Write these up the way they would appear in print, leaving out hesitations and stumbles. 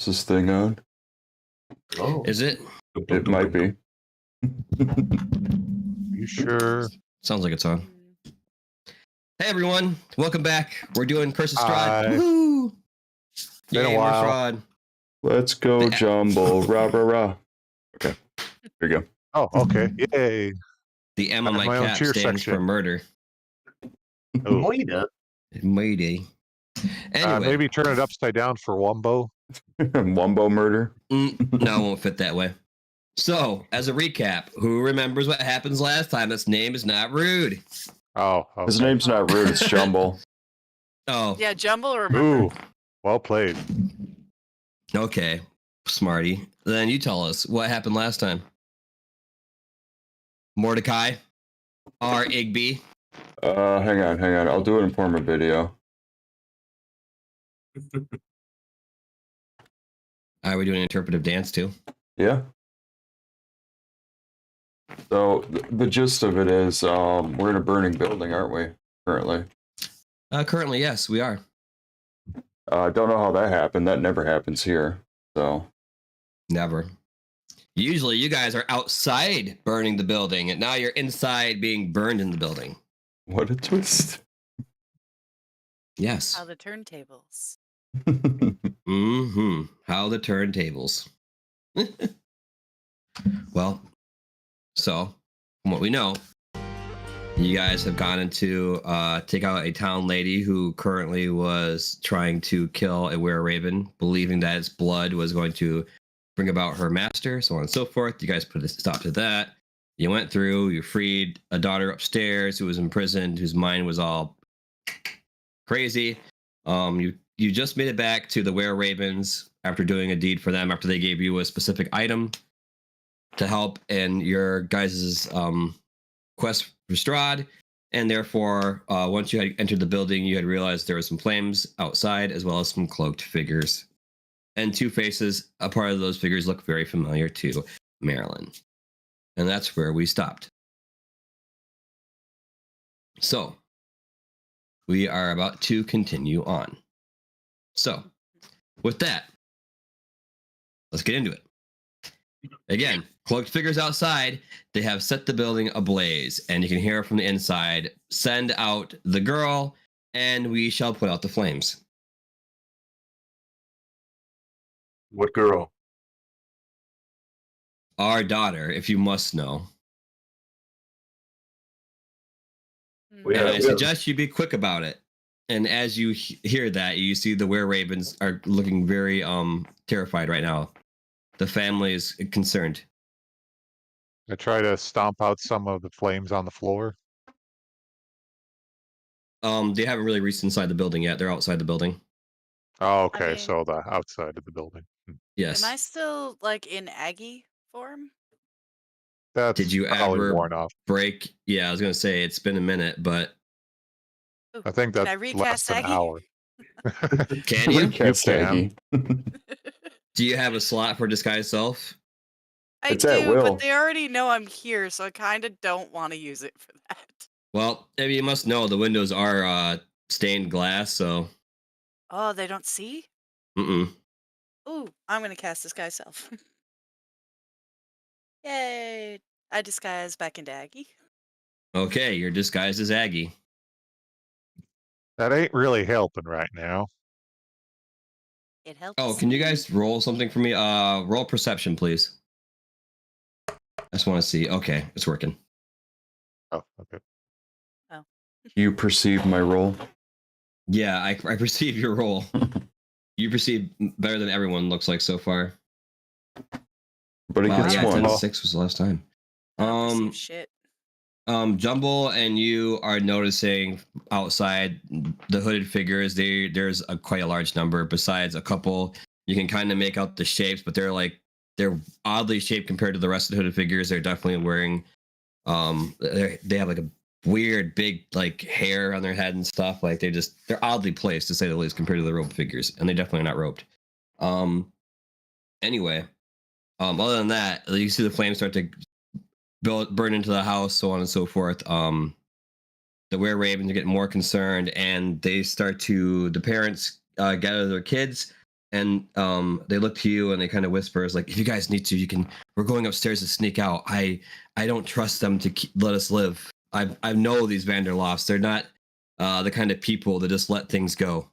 Is this thing on? Oh. Is it? It might be. You sure? Sounds like it's on. Hey everyone, welcome back. We're doing Curse of Strahd. Hi. Woohoo! Been a Yay, more while. fraud. Let's go, Jumbo. Rah, rah, rah. Okay. There you go. Oh, okay. Yay. The M I on have my my own cap cheer stands section. for murder. Oh. Mayday. Anyway, Maybe turn it upside down for Wumbo. Wumbo murder. no, it won't fit that way. So, as a recap, who remembers what happens last time? His name is not Rude. Oh, okay. His name's not Rude, it's Jumble. Oh, Yeah, Jumble, remember. Ooh, well played. okay, smarty. Then you tell us what happened last time. Mordecai, R. Igby. Hang on. I'll do it in form of video. Are we doing an interpretive dance too? Yeah. So the gist of it is, we're in a burning building, aren't we? Currently. Currently, yes, we are. Don't know how that happened. That never happens here. So. Never. Usually, you guys are outside burning the building, and now you're inside being burned in the building. What a twist. Yes. How the turntables. Mm-hmm. How the turntables. Well, so from what we know, you guys have gone into take out a town lady who currently was trying to kill a were-raven, believing that its blood was going to bring about her master, so on and so forth. You guys put a stop to that. You went through, you freed a daughter upstairs who was imprisoned, whose mind was all crazy. You just made it back to the were-ravens after doing a deed for them, after they gave you a specific item to help in your guys' quest for Strahd. And therefore, once you had entered the building, you had realized there were some flames outside, as well as some cloaked figures. And two faces, a part of those figures look very familiar to Maryland. And that's where we stopped. So, we are about to continue on. So, with that, let's get into it. Again, cloaked figures outside. They have set the building ablaze, and you can hear from the inside. Send out the girl, and we shall put out the flames. What girl? Our daughter, if you must know. We And have- I we have- suggest you be quick about it. And as you hear that, you see the were-ravens are looking very terrified right now. The family is concerned. I try to stomp out some of the flames on the floor. They haven't really reached inside the building yet. They're outside the building. Oh, okay, mean- so the outside of the building. Yes. Am I still like in Aggie form? That's Did you probably ever worn off. break? Yeah, I was gonna say it's been a minute, but Ooh, I think can that's I less recast than an Aggie? hour. can you? Recast can. Aggie. Do you have a slot for disguise self? I It's at do, will. but they already know I'm here, so I kind of don't want to use it for that. Well, I mean, you must know the windows are stained glass, so. Oh, they don't see? Mm-mm. Ooh, I'm gonna cast disguise self. Yay! I disguise back into Aggie. Okay, you're disguised as Aggie. That ain't really helping right now. It helps. Oh, can you guys roll something for me? Roll perception, please. I just want to see. Okay, it's working. Oh, okay. You perceive my role. Yeah, I perceive your roll. You perceive better than everyone looks like so far. But it Wow, gets yeah, one. 10-6 was the last time. I don't perceive shit. Jumble and you are noticing outside the hooded figures. There's quite a large number. Besides a couple, you can kind of make out the shapes, but they're oddly shaped compared to the rest of the hooded figures. They're definitely wearing they have like a weird big like hair on their head and stuff. Like they're oddly placed to say the least compared to the robed figures, and they definitely are not robed. Anyway, other than that, you see the flames start to burn into the house, so on and so forth. The were ravens are getting more concerned, and they start to the parents gather their kids, and they look to you and they kind of whispers like, "If you guys need to, you can. We're going upstairs to sneak out. I don't trust them to let us live. I know these Vanderlofts. They're not the kind of people that just let things go.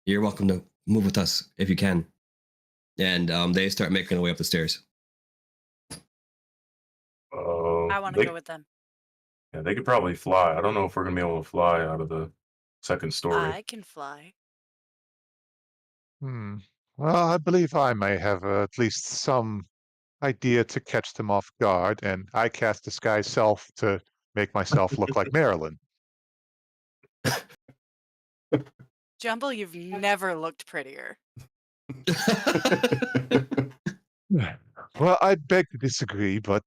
You're welcome to move with us if you can." And they start making their way up the stairs. I want to go with them. Yeah, they could probably fly. I don't know if we're gonna be able to fly out of the second story. I can fly. Well, I believe I may have at least some idea to catch them off guard, and I cast disguise self to make myself look like Marilyn. Jumble, you've never looked prettier. Well, I beg to disagree, but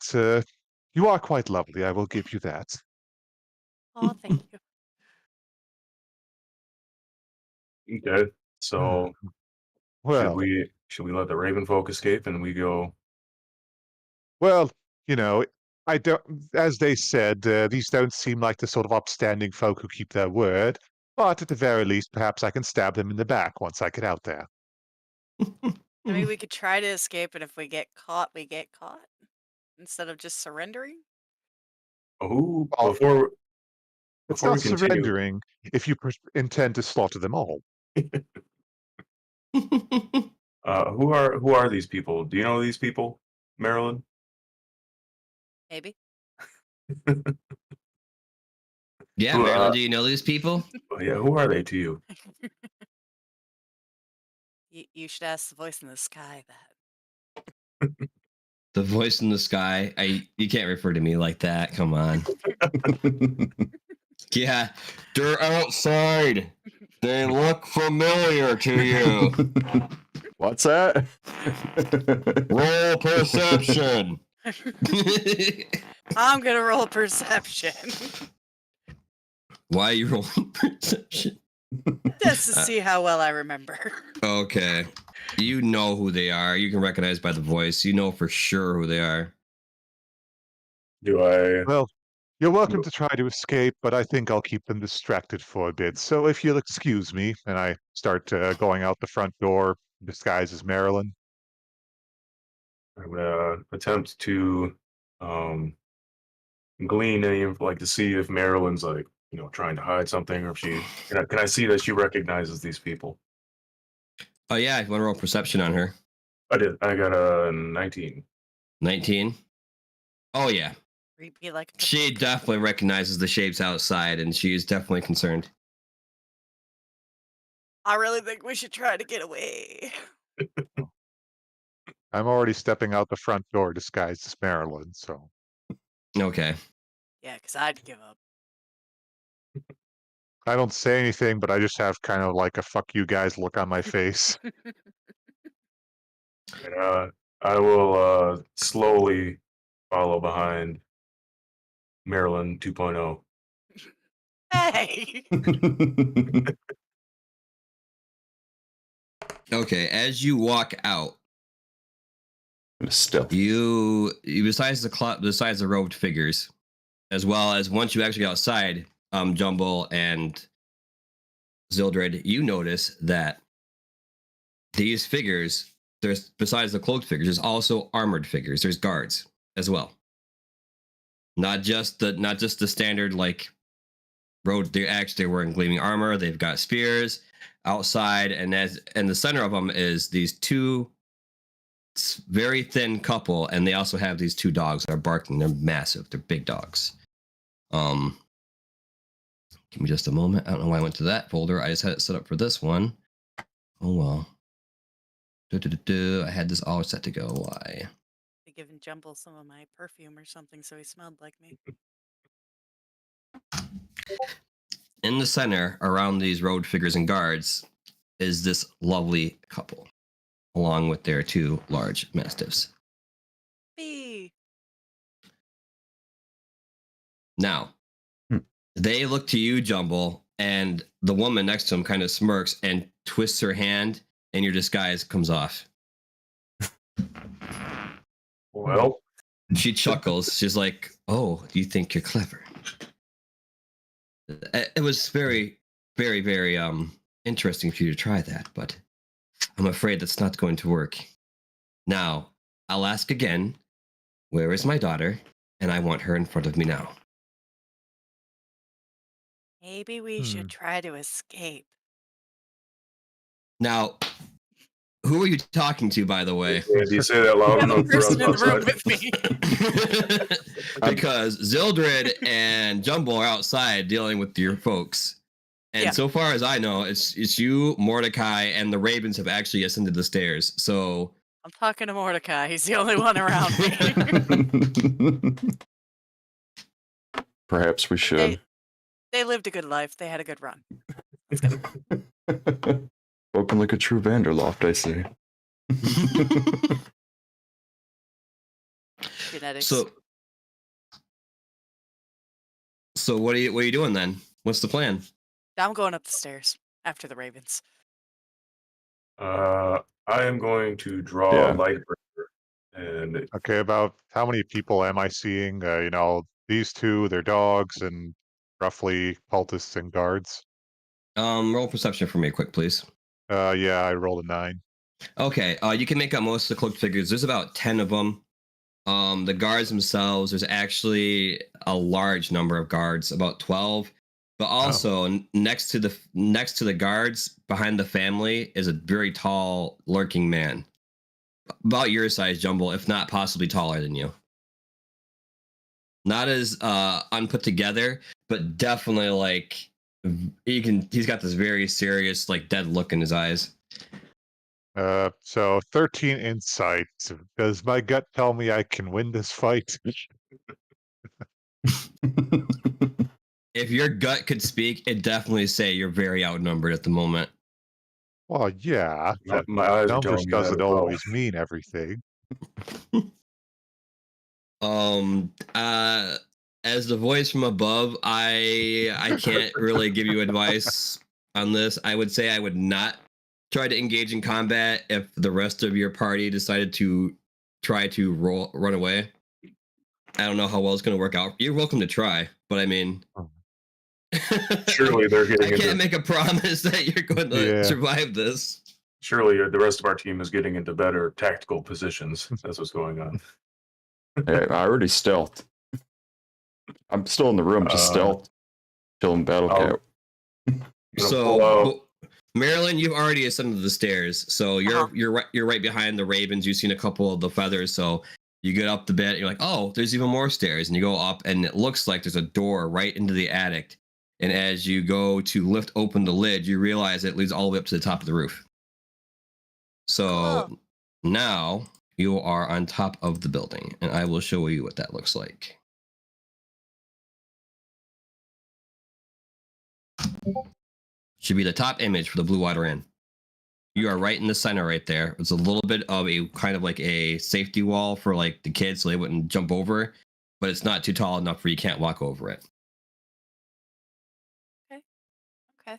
you are quite lovely. I will give you that. Oh, thank you. Okay, so Well, should we let the Raven folk escape and we go? well, you know, I don't. As they said, these don't seem like the sort of upstanding folk who keep their word. But at the very least, perhaps I can stab them in the back once I get out there. I mean, we could try to escape, and if we get caught, we get caught. Instead of just surrendering. Who Well, before It's before not we continue? surrendering if you intend to slaughter them all. Who are these people? Do you know these people, Marilyn? Maybe. Yeah, Who, Marilyn, do you know these people? Yeah, who are they to you? You should ask the voice in the sky that. The voice in the sky. You can't refer to me like that. Come on. Yeah, they're outside. They look familiar to you. What's that? Roll perception. I'm gonna roll perception Why are you rolling perception? just to see how well I remember. Okay. You know who they are. You can recognize by the voice. You know for sure who they are. Do I? Well, you're welcome to try to escape, but I think I'll keep them distracted for a bit. So if you'll excuse me, and I start going out the front door, disguised as Marilyn. I'm gonna attempt to glean any like to see if Marilyn's like trying to hide something, or if she can I see that she recognizes these people? Oh yeah, if you want to roll perception on her. I did. I got a 19. 19. Oh yeah. Creepy like a She definitely recognizes the shapes outside, and she is definitely concerned. I really think we should try to get away. I'm already stepping out the front door disguised as Marilyn, so Okay. Yeah, because I'd give up. I don't say anything, but I just have kind of like a fuck you guys look on my face. And I will slowly follow behind Marilyn 2.0. Hey! Okay, as you walk out, Stealth. you besides the robed figures, as well as once you actually get outside, Jumble and Zildred, you notice that these figures, there's besides the cloaked figures, there's also armored figures. There's guards as well. Not just the standard like road. They're wearing gleaming armor. They've got spears outside, and the center of them is these two very thin couple, and they also have these two dogs that are barking. They're massive. They're big dogs. Give me just a moment. I don't know why I went to that folder. I just had it set up for this one. Oh well. I had this all set to go. Why? I've given Jumble some of my perfume or something so he smelled like me. In the center, around these road figures and guards, is this lovely couple, along with their two large mastiffs. B. Now, Hmm. they look to you, Jumble, and the woman next to him kind of smirks and twists her hand, and your disguise comes off. Well, She chuckles. She's like, "Oh, you think you're clever?" It was very, very, very interesting for you to try that, but I'm afraid that's not going to work. Now, I'll ask again, where is my daughter? And I want her in front of me now. Maybe we should try to escape. Now, who are you talking to, by the way? yeah, do you say that loud We have a enough for us person in the room outside? with me. Because Zildred and Jumble are outside dealing with your folks. And Yeah. so far as I know, it's you, Mordecai, and the Ravens have actually ascended the stairs. So I'm talking to Mordecai. He's the only one around me. Perhaps we should. They lived a good life. They had a good run. Let's go. Spoken like a true Vanderloft, I say. Genetics. So what are you doing then? What's the plan? I'm going up the stairs after the Ravens. I am going to draw Yeah. a light breaker, and Okay, about how many people am I seeing? These two, their dogs, and roughly cultists and guards. Roll perception for me, quick, please. Yeah, I rolled a 9. Okay, you can make out most of the cloaked figures. There's about 10 of them. The guards themselves, there's actually a large number of guards, about 12. But also next to the guards, behind the family, is a very tall, lurking man, about your size, Jumble, if not possibly taller than you. Not as unput together, but definitely like he's got this very serious, like dead look in his eyes. So 13 insight. Does my gut tell me I can win this fight? If your gut could speak, it'd definitely say you're very outnumbered at the moment. Well, yeah, but my eyes are numbers telling me that doesn't as well. always mean everything. As the voice from above, I can't really give you advice on this. I would say I would not try to engage in combat if the rest of your party decided to try to run away. I don't know how well it's going to work out. You're welcome to try, but I mean, Surely they're I getting can't into. make a promise that you're going to Yeah. survive this. Surely the rest of our team is getting into better tactical positions. That's what's going on. Hey, I already stealthed. I'm still in the room, just stealth. Killing battle Oh. cat. I'm gonna So, pull out- well, Marilyn, you've already ascended the stairs, so you're right behind the ravens. You've seen a couple of the feathers, so you get up the bit. And you're like, oh, there's even more stairs, and you go up, and it looks like there's a door right into the attic. And as you go to lift open the lid, you realize it leads all the way up to the top of the roof. So Cool. now you are on top of the building, and I will show you what that looks like. Should be the top image for the Blue Water Inn. You are right in the center right there. It's a little bit of a kind of like a safety wall for like the kids so they wouldn't jump over, but it's not too tall enough where you can't walk over it. Okay.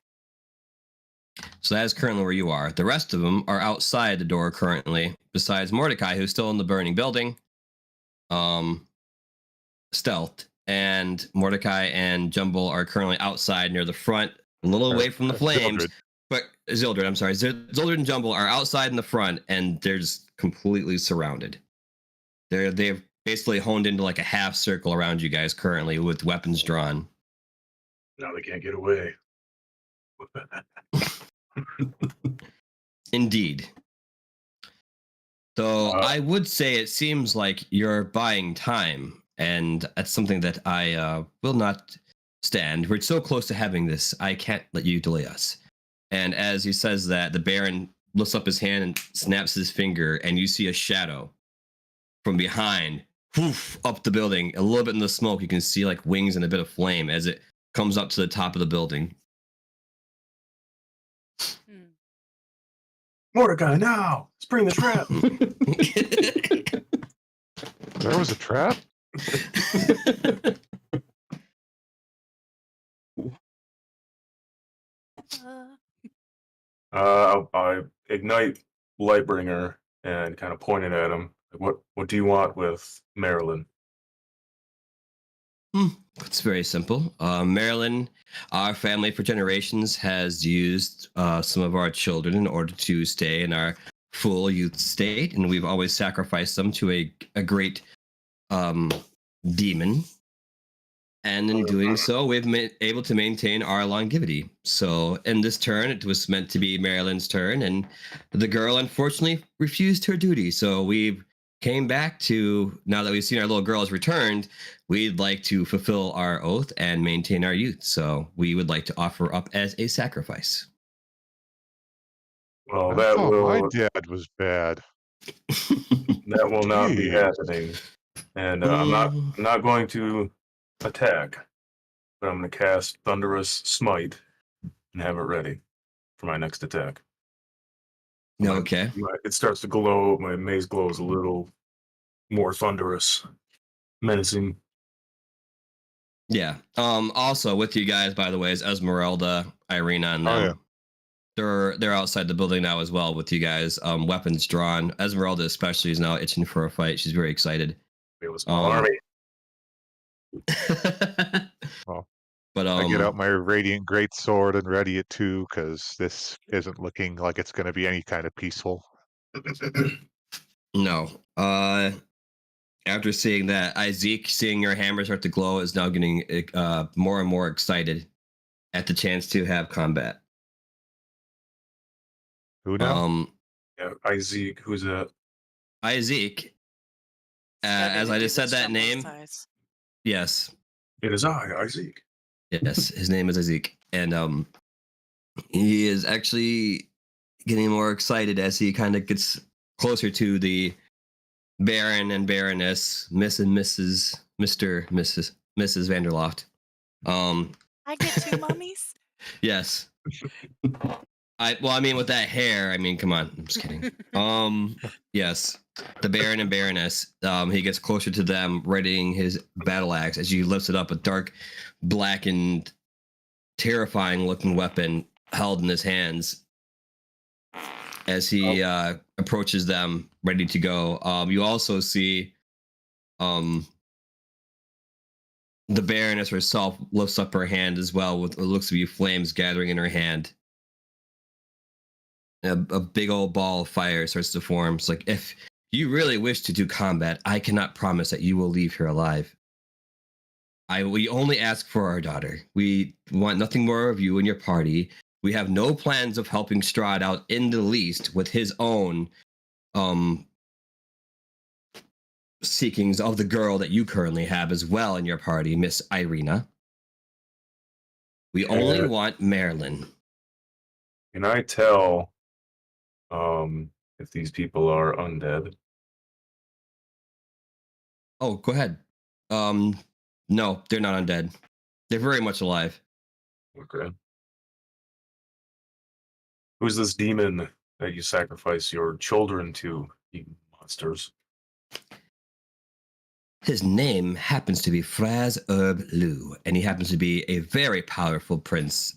So that is currently where you are. The rest of them are outside the door currently, besides Mordecai, who's still in the burning building. Stealth. And Mordecai and Jumble are currently outside near the front, a little away from the flames. Zildred. But Zildred, I'm sorry. Zildred and Jumble are outside in the front, and they're just completely surrounded. They've basically honed into like a half circle around you guys currently with weapons drawn. Now they can't get away. Indeed. So I would say it seems like you're buying time, and that's something that I will not stand. We're so close to having this. I can't let you delay us. And as he says that, the Baron lifts up his hand and snaps his finger, and you see a shadow from behind, poof, up the building. A little bit in the smoke, you can see like wings and a bit of flame as it comes up to the top of the building. Mordecai, now! Spring the trap! There was a trap? I ignite Lightbringer and kind of point it at him. What do you want with Marilyn? It's very simple. Marilyn, our family for generations has used some of our children in order to stay in our full youth state, and we've always sacrificed them to a great demon. And in doing so, we've been able to maintain our longevity. So in this turn, it was meant to be Marilyn's turn, and the girl unfortunately refused her duty. So we came back to, now that we've seen our little girl has returned, we'd like to fulfill our oath and maintain our youth. So we would like to offer up as a sacrifice. Well, I that thought my will dad was bad. that will not be Jeez. happening. And I'm not going to attack, but I'm going to cast Thunderous Smite and have it ready for my next attack. Okay. It starts to glow. My maze glows a little more thunderous, menacing. Yeah. Also with you guys, by the way, is Esmeralda, Irina, and them. Oh, yeah. They're outside the building now as well with you guys. Weapons drawn. Esmeralda especially is now itching for a fight. She's very excited. It was my army. Well, But I get out my Radiant Greatsword and ready it too, because this isn't looking like it's going to be any kind of peaceful. no. After seeing that, Isaac, seeing your hammer start to glow, is now getting more and more excited at the chance to have combat. Who now? Yeah, Isaac, who's that? Isaac, as I just said that name, yes. It is I, Isaac. Yes, his name is Isaac. And he is actually getting more excited as he kind of gets closer to the Baron and Baroness, Miss and Mrs. Mr. Mrs. Vanderloft. I get two mummies. Yes. I mean, with that hair, I mean, come on. I'm just kidding. Yes. The Baron and Baroness, he gets closer to them, readying his battle axe as you lifts it up, a dark, blackened, terrifying looking weapon held in his hands. as he approaches them, ready to go. You also see the Baroness herself lifts up her hand as well, with what looks to be flames gathering in her hand. A big old ball of fire starts to form. It's like, if you really wish to do combat, I cannot promise that you will leave here alive. We only ask for our daughter. We want nothing more of you and your party. We have no plans of helping Strahd out in the least with his own seekings of the girl that you currently have as well in your party, Miss Irina. We only want Marilyn. Can I tell if these people are undead? Oh, go ahead. No, they're not undead. They're very much alive. Okay. Who's this demon that you sacrifice your children to, you monsters? His name happens to be Fraz Herb Lu, and he happens to be a very powerful prince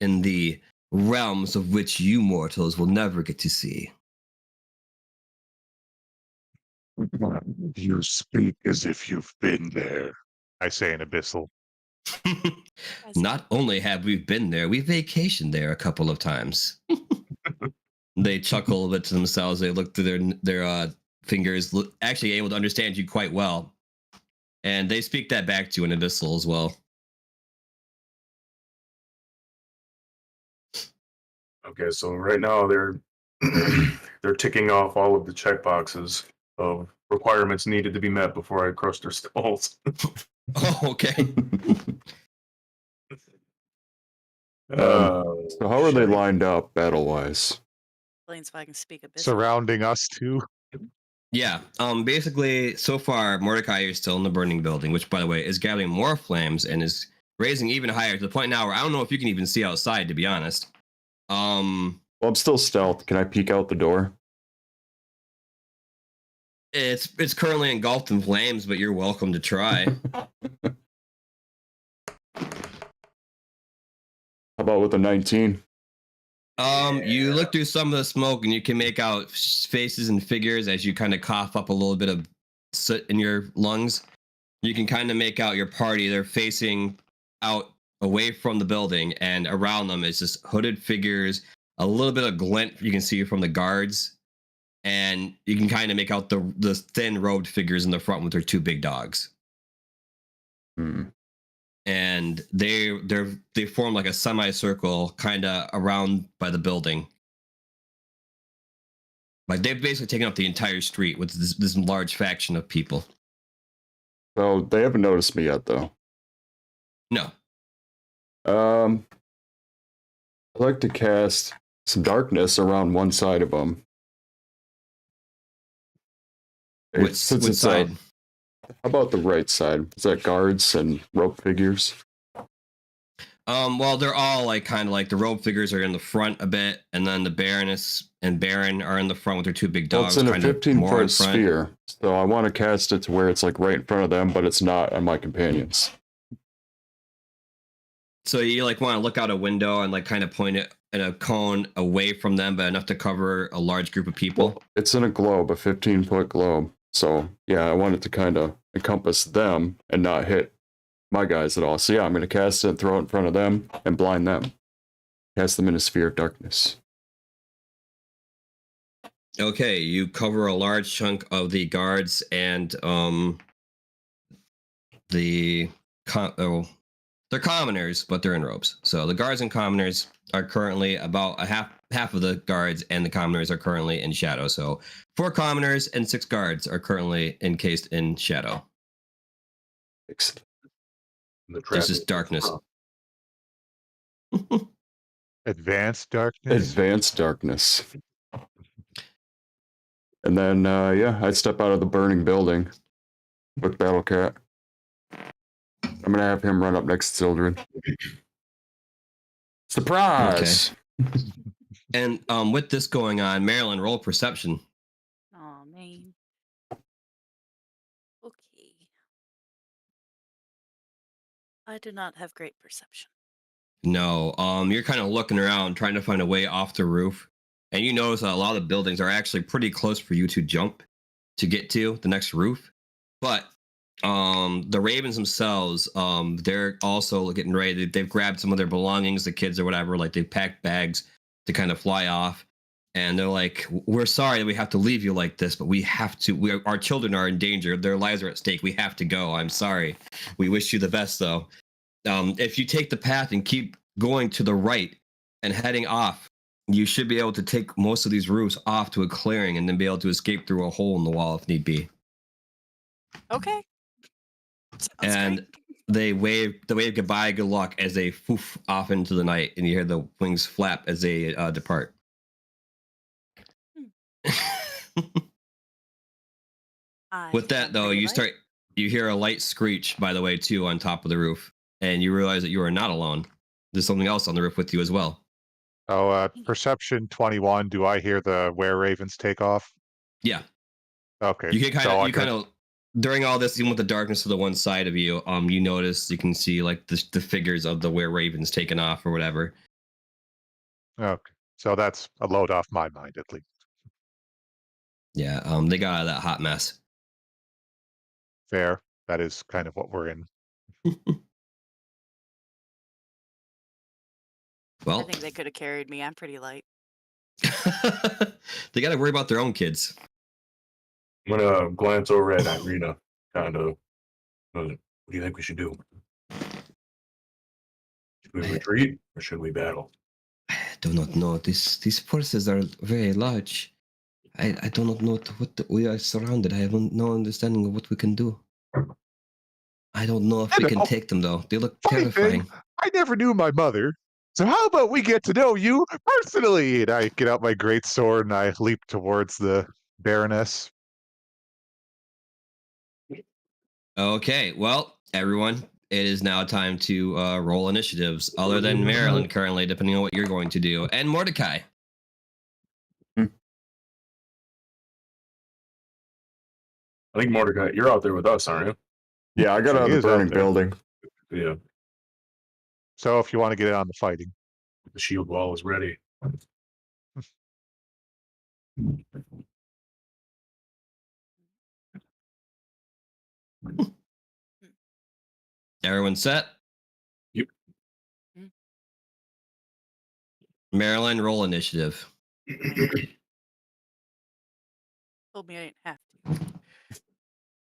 in the realms of which you mortals will never get to see. You speak as if you've been there, I say in Abyssal. Not only have we been there, we vacationed there a couple of times. They chuckle a bit to themselves. They look through their fingers, actually able to understand you quite well. And they speak that back to you in Abyssal as well. Okay, so right now they're they're ticking off all of the checkboxes of requirements needed to be met before I crush their skulls. Oh, okay. So how are they lined up battle-wise? Explains why I can speak a bit. Surrounding us too. Yeah. Basically, so far, Mordecai is still in the burning building, which, by the way, is gathering more flames and is raising even higher to the point now where I don't know if you can even see outside, to be honest. Well, I'm still stealth. Can I peek out the door? It's currently engulfed in flames, but you're welcome to try. How about with a 19? You look through some of the smoke and you can make out faces and figures as you kind of cough up a little bit of soot in your lungs. You can kind of make out your party. They're facing out away from the building, and around them is just hooded figures, a little bit of glint you can see from the guards, and you can kind of make out the thin robed figures in the front with their two big dogs. And they form like a semicircle kind of around by the building. Like they've basically taken up the entire street with this large faction of people. So they haven't noticed me yet, though. No. I'd like to cast some darkness around one side of them. Which side? How about the right side? Is that guards and rope figures? Well, they're all like kind of like the robe figures are in the front a bit, and then the Baroness and Baron are in the front with their two big dogs. Well, it's in a 15-foot sphere, so I want to cast it to where it's like right in front of them, but it's not on my companions. So you like want to look out a window and like kind of point it in a cone away from them, but enough to cover a large group of people. Well, it's in a globe, a 15-foot globe. So yeah, I want it to kind of encompass them and not hit my guys at all. So yeah, I'm going to cast it and throw it in front of them and blind them. Cast them in a sphere of darkness. Okay, you cover a large chunk of the guards and they're commoners, but they're in robes. So the guards and commoners are currently about half of the guards, and the commoners are currently in shadow. So 4 commoners and 6 guards are currently encased in shadow. Excellent. This is darkness. Advanced darkness. Advanced darkness. And then, yeah, I'd step out of the burning building with Battle Cat. I'm going to have him run up next to Sildren. Surprise! Okay. And with this going on, Marilyn, roll perception. Oh, man. Okay. I do not have great perception. No, you're kind of looking around, trying to find a way off the roof. And you notice that a lot of the buildings are actually pretty close for you to jump to get to the next roof. But the ravens themselves, they're also getting ready. They've grabbed some of their belongings, the kids or whatever, like they've packed bags to kind of fly off. And they're like, we're sorry that we have to leave you like this, but we have to. Our children are in danger. Their lives are at stake. We have to go. I'm sorry. We wish you the best, though. If you take the path and keep going to the right and heading off, you should be able to take most of these roofs off to a clearing and then be able to escape through a hole in the wall if need be. Okay. Sounds And great. they wave goodbye, good luck as they poof off into the night, and you hear the wings flap as they depart. With that, I'm though, pretty light. you hear a light screech, by the way, too, on top of the roof, and you realize that you are not alone. There's something else on the roof with you as well. Oh, perception 21. Do I hear the were ravens take off? Yeah, Okay. you can so I kind of during all this, even with the darkness to the one side of you, you notice you can see like the figures of the were ravens taken off or whatever. Okay. So that's a load off my mind, at least. Yeah, they got out of that hot mess. Fair. That is kind of what we're in. I Well, think they could have carried me. I'm pretty light. they got to worry about their own kids. I'm gonna glance over at Irina, kind of. What do you think we should do? Should we retreat or should we battle? I do not know. These forces are very large. I do not know we are surrounded. I have no understanding of what we can do. I don't know if I we can know. take them though. They look Funny terrifying. thing, I never knew my mother. So how about we get to know you personally? And I get out my great sword and I leap towards the Baroness. Okay, well, everyone, it is now time to roll initiatives. Other than Maryland currently, depending on what you're going to do, and Mordecai. I think Mordecai, you're out there with us, aren't you? Yeah, I got She out of the is out burning there. building. Yeah. So if you want to get in on the fighting. The shield wall is ready. Everyone set? Yep. Maryland, roll initiative. Told me I didn't have to.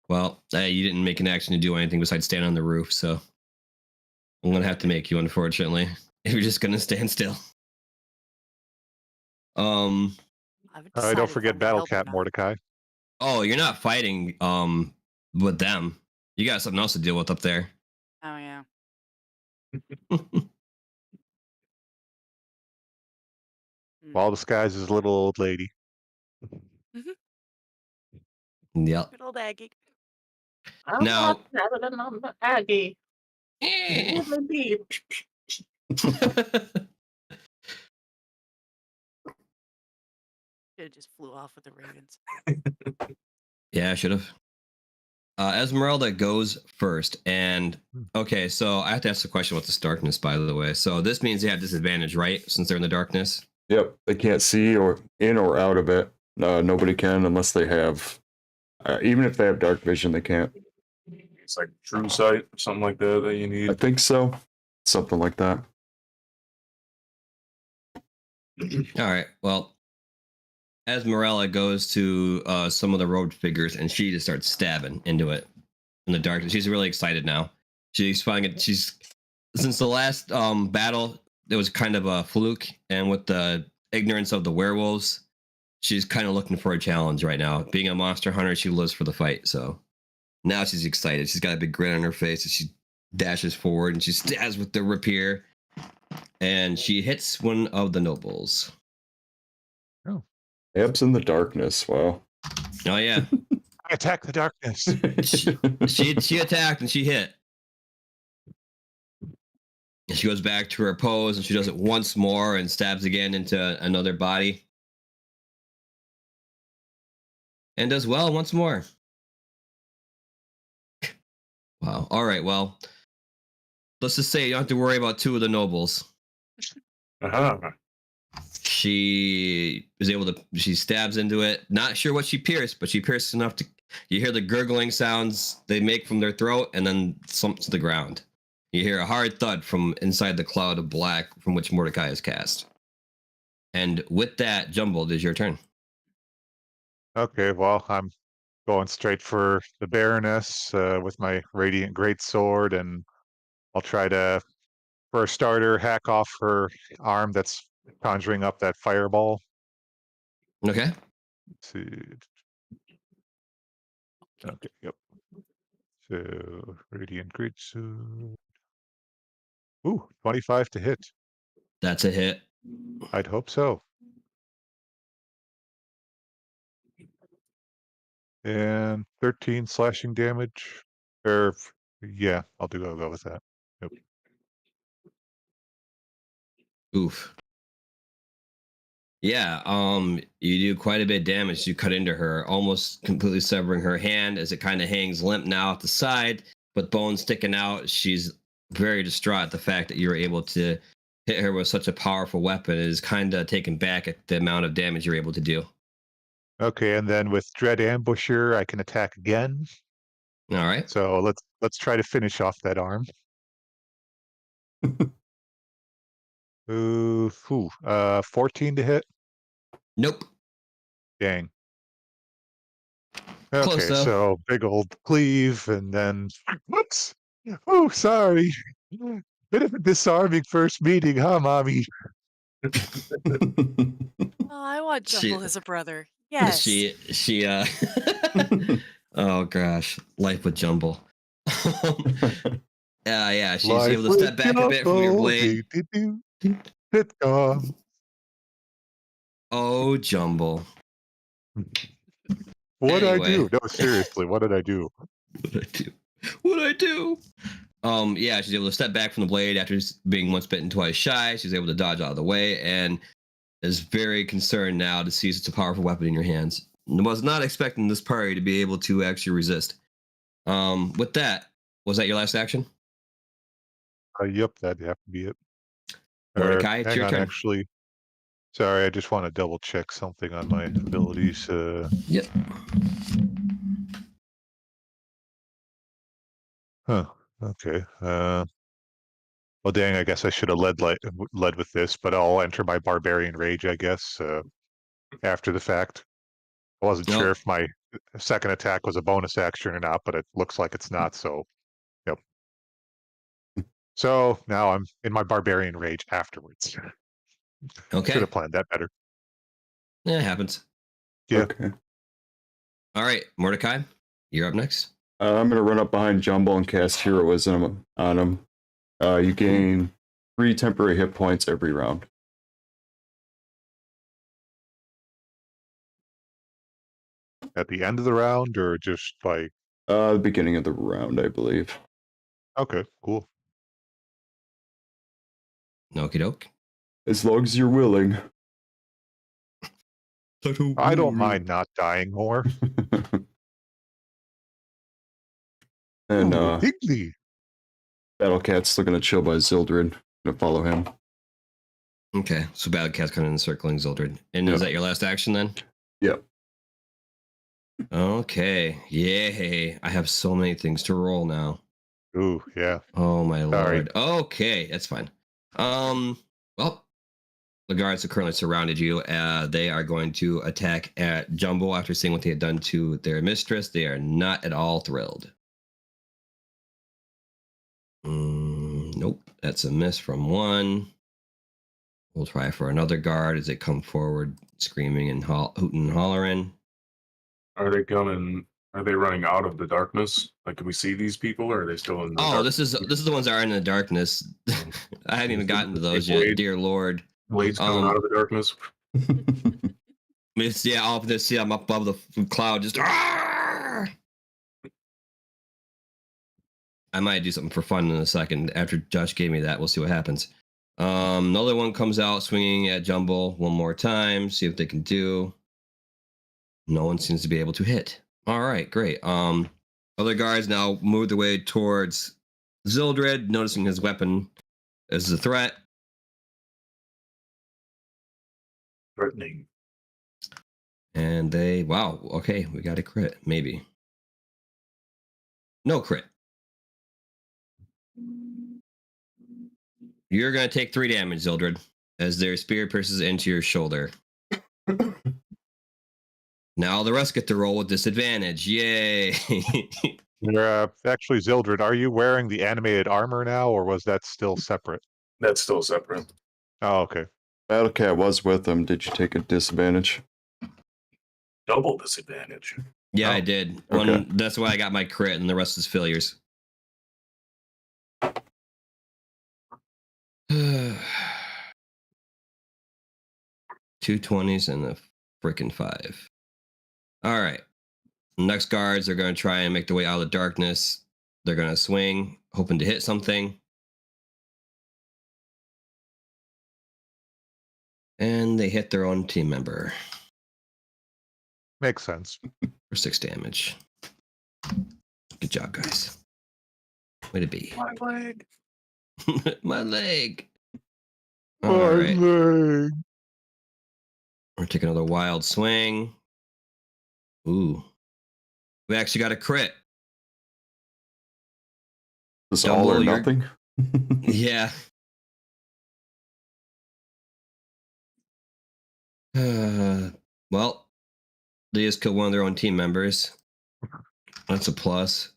Well, you didn't make an action to do anything besides stand on the roof, so I'm gonna have to make you, unfortunately. If you're just gonna stand still. I haven't Don't decided if forget I'm gonna Battle help or Cat, not. Mordecai. Oh, you're not fighting with them. You got something else to deal with up there. Oh yeah. All disguised as a little old lady. Yep. Good old Aggie. I'm Now- not traveling on the Aggie. Really deep. It just flew off with the ravens. Yeah, I should have. Esmeralda goes first, and okay, so I have to ask a question about this darkness, by the way. So this means they have disadvantage, right? Since they're in the darkness. Yep, they can't see or in or out of it. Nobody can unless they have. Even if they have dark vision, they can't. It's like true sight or something like that that you I need. think so. Something like that. All right. Well, Esmeralda goes to some of the robed figures, and she just starts stabbing into it in the darkness. She's really excited now. She's finding it. She's since the last battle, it was kind of a fluke, and with the ignorance of the werewolves, she's kind of looking for a challenge right now. Being a monster hunter, she lives for the fight. So now she's excited. She's got a big grin on her face as she dashes forward and she stabs with the rapier, and she hits one of the nobles. Abs in the darkness. Wow. Oh yeah, I attack the darkness. she attacked and she hit. And she goes back to her pose and she does it once more and stabs again into another body. And does well once more. Wow. All right. Well, let's just say you don't have to worry about two of the nobles. Uh-huh. She is able to. She stabs into it. Not sure what she pierced, but she pierced enough to. You hear the gurgling sounds they make from their throat, and then slumps to the ground. You hear a hard thud from inside the cloud of black from which Mordecai is cast. And with that, Jumble, it is your turn. Okay, well, I'm going straight for the Baroness with my Radiant Greatsword, and I'll try to, for a starter, hack off her arm that's conjuring up that fireball. Okay. Let's see. Okay, yep. So, Radiant Greatsword. Ooh, 25 to hit. That's a hit. I'd hope so. And 13 slashing damage. Yeah, I'll go with that. Yep. Oof. Yeah, you do quite a bit of damage. You cut into her, almost completely severing her hand as it kind of hangs limp now at the side, but bones sticking out. She's very distraught at the fact that you were able to hit her with such a powerful weapon. It is kind of taken back at the amount of damage you're able to do. Okay, and then with Dread Ambusher, I can attack again. All right. So let's try to finish off that arm. 14 to hit. Nope. Dang. Close, Okay, though. so big old cleave, and then whoops. Oh, sorry. Bit of a disarming first meeting, huh, mommy? Oh, I want She- Jumble as a brother. Yes. She oh gosh, life with Jumble. Yeah, she's Life able to with step back a bit from your Jumbo, blade. dee-dee-doo, sitcom. Oh, Jumble. What'd I do? Anyway. No, seriously, what did I do? What'd I do? Yeah, she's able to step back from the blade after being once bitten, twice shy. She's able to dodge out of the way and is very concerned now to see such a powerful weapon in your hands. Was not expecting this party to be able to actually resist. With that, was that your last action? Yep, that'd have to be it. Mordecai, it's Hang your on, turn. actually. Sorry, I just want to double check something on my abilities. Yep. Huh. Okay. Well, dang, I guess I should have led with this, but I'll enter my Barbarian Rage, I guess, after the fact. I wasn't sure Nope. if my second attack was a bonus action or not, but it looks like it's not, so yep. So now I'm in my Barbarian Rage afterwards. Should Okay. have planned that better. Yeah, it happens. Yeah. Okay. All right, Mordecai, you're up next. I'm gonna run up behind Jumbo and cast Heroism on him. You gain 3 temporary hit points every round. At the end of the round, or just like, The beginning of the round, I believe. okay, cool. Okie doke. As long as you're willing. I don't mind not dying more. And Ooh, Higley. Battlecat's still gonna chill by Zildred. Gonna follow him. Okay, so Battlecat's kind of encircling Zildred. And Yep. is that your last action then? Yep. Okay. Yay. I have so many things to roll now. Ooh, yeah. Oh my Sorry. lord. Okay, that's fine. Well, the guards have currently surrounded you. They are going to attack at Jumbo after seeing what they had done to their mistress. They are not at all thrilled. Nope, that's a miss from one. We'll try for another guard as they come forward, screaming and hooting and hollering. Are they coming? Are they running out of the darkness? Like, can we see these people, or are they still in the Oh, darkness? this is the ones that are in the darkness. I hadn't even gotten to those yet. Blade. Dear Lord. Blades coming out of the darkness. It's, yeah, all of this. See, I'm up above the cloud, just. Argh! I might do something for fun in a second. After Josh gave me that, we'll see what happens. Another one comes out swinging at Jumbo one more time. See what they can do. No one seems to be able to hit. All right, great. Other guards now move their way towards Zildred, noticing his weapon as a threat. Threatening. And they, wow, okay, we got a crit, maybe. No crit. You're going to take 3 damage, Zildred, as their spear pierces into your shoulder. Now the rest get to roll with disadvantage. Yay! Actually, Zildred, are you wearing the animated armor now, or was that still separate? That's still separate. Oh, okay. Battlecat was with them. Did you take a disadvantage? Double disadvantage. Yeah, I Oh, did. okay. That's why I got my crit, and the rest is failures. 2 20s and a freaking 5. All right. Next guards are going to try and make their way out of the darkness. They're going to swing, hoping to hit something. And they hit their own team member Makes sense. for 6 damage. Good job, guys. Way to be. My leg. My leg. My All right. leg. We're taking another wild swing. Ooh. We actually got a crit. This all or Dumble, you're- nothing? Yeah. Well, they just killed one of their own team members. That's a plus.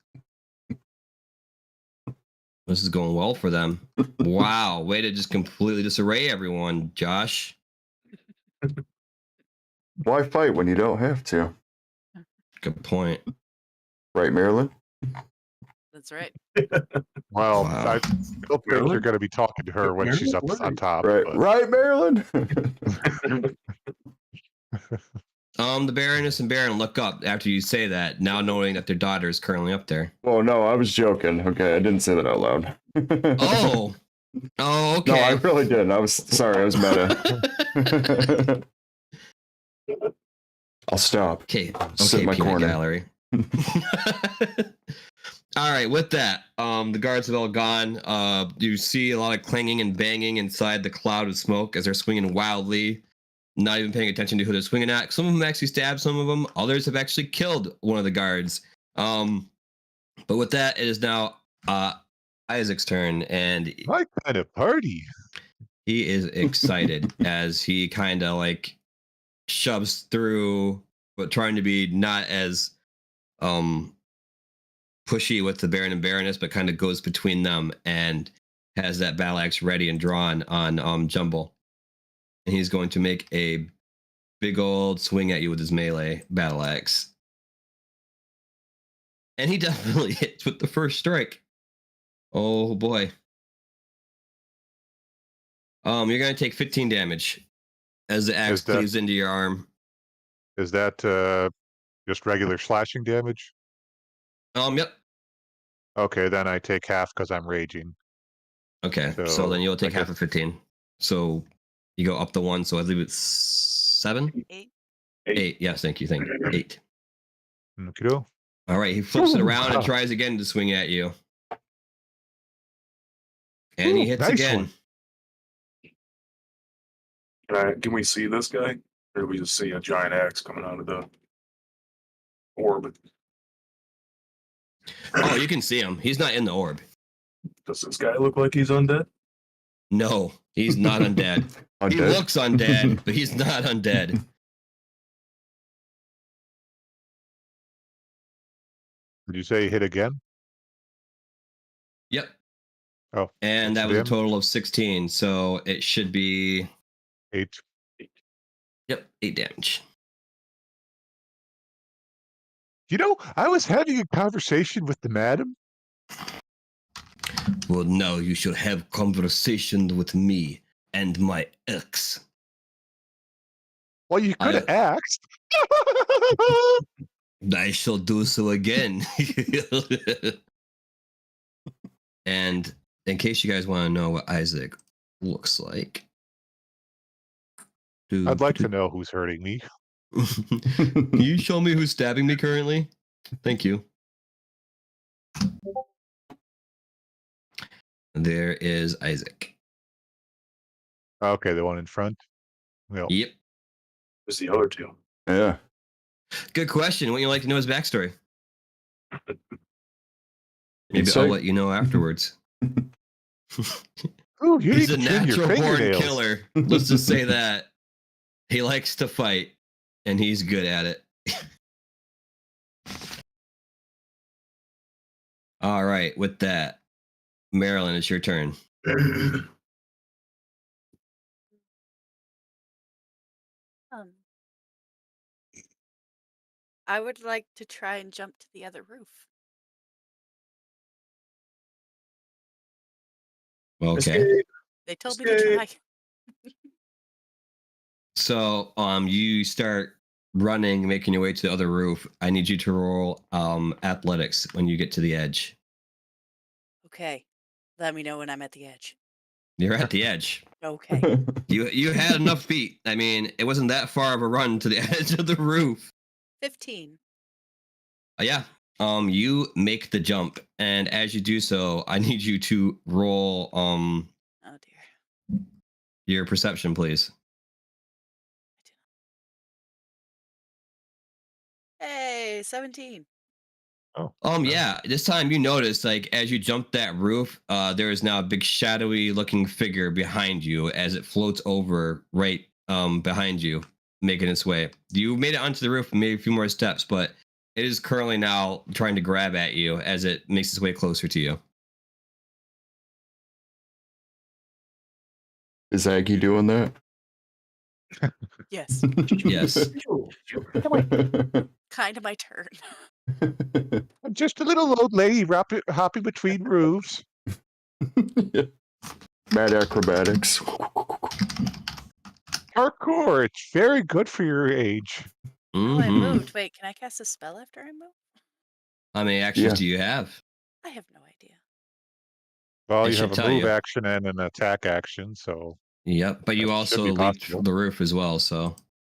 This is going well for them. Wow, way to just completely disarray everyone, Josh. Why fight when you don't have to? Good point. Right, Marilyn? That's right. Well, Wow. I don't think Really? you're going to be talking to her when she's up Really? on top. Right, but- right, Marilyn? The Baroness and Baron look up after you say that, now knowing that their daughter is currently up there. Well, no, I was joking. Okay, I didn't say that out loud. Oh. Oh, okay. No, I really didn't. I was sorry. I was meta. I'll stop. Okay, Sit in my peanut corner. gallery. All right, with that, the guards have all gone. You see a lot of clanging and banging inside the cloud of smoke as they're swinging wildly, not even paying attention to who they're swinging at. Some of them actually stabbed some of them. Others have actually killed one of the guards. But with that, it is now Isaac's turn, and My kind of party. he is excited as he kind of like shoves through, but trying to be not as pushy with the Baron and Baroness, but kind of goes between them and has that battle axe ready and drawn on Jumble. And he's going to make a big old swing at you with his melee battle axe. And he definitely hits with the first strike. Oh boy. You're gonna take 15 damage as the axe Is that- cleaves into your arm. Is that just regular slashing damage? Yep. Okay, then I take half because I'm raging. Okay, so So, then you'll take I half of 15. So you go up to 1, so I believe it's 7? 8. 8. Yes, thank you. 8. Okay. All right, he flips it Ooh, around wow. and tries again to swing at you. And he Ooh, hits nice again. one. Can we see this guy? Or do we just see a giant axe coming out of the orb? Oh, you can see him. He's not in the orb. Does this guy look like he's undead? No, he's not undead. He Undead? looks undead, but he's not undead. Did you say hit again? Yep. Oh, And that that's was a him. total of 16, so it should be 8. 8 damage. You know, I was having a conversation with the madam. Well, now you shall have conversation with me and my ex. Well, you could have asked. I shall do so again. And in case you guys want to know what Isaac looks like, I'd like to know who's hurting me. Can you show me who's stabbing me currently? Thank you. There is Isaac. Okay, the one in front. Well, Yep. Who's the other two? Yeah. Good question. Wouldn't you like to know his backstory? Maybe Insight? I'll let you know afterwards. Ooh, you He's need a to trim your natural born fingernails. killer. Let's just say that. He likes to fight, and he's good at it. All right, with that, Marilyn, it's your turn. Um, I would like to try and jump to the other roof. Okay. Escape. They told me to try. So, you start running, making your way to the other roof. I need you to roll athletics when you get to the edge. Okay. Let me know when I'm at the edge. You're at the edge. Okay. You had enough feet. I mean, it wasn't that far of a run to the edge of the roof. 15. Yeah. You make the jump, and as you do so, I need you to roll Oh dear. your perception, please. Hey, 17. Oh. Yeah. This time you notice, like, as you jump that roof, there is now a big shadowy looking figure behind you as it floats over right behind you, making its way. You made it onto the roof and made a few more steps, but it is currently now trying to grab at you as it makes its way closer to you. Is Aggie doing that? Yes. Yes. Kind of my turn. I'm just a little old lady hopping between roofs. Mad acrobatics. Parkour, it's very good for your age. Oh, I Mhm. moved. Wait, can I cast a spell after I move? How many actions Yeah. do you have? I have no idea. Well, It you should have a tell move you. action and an attack action, so Yep, but you That should also be leaped possible. the roof as well, so.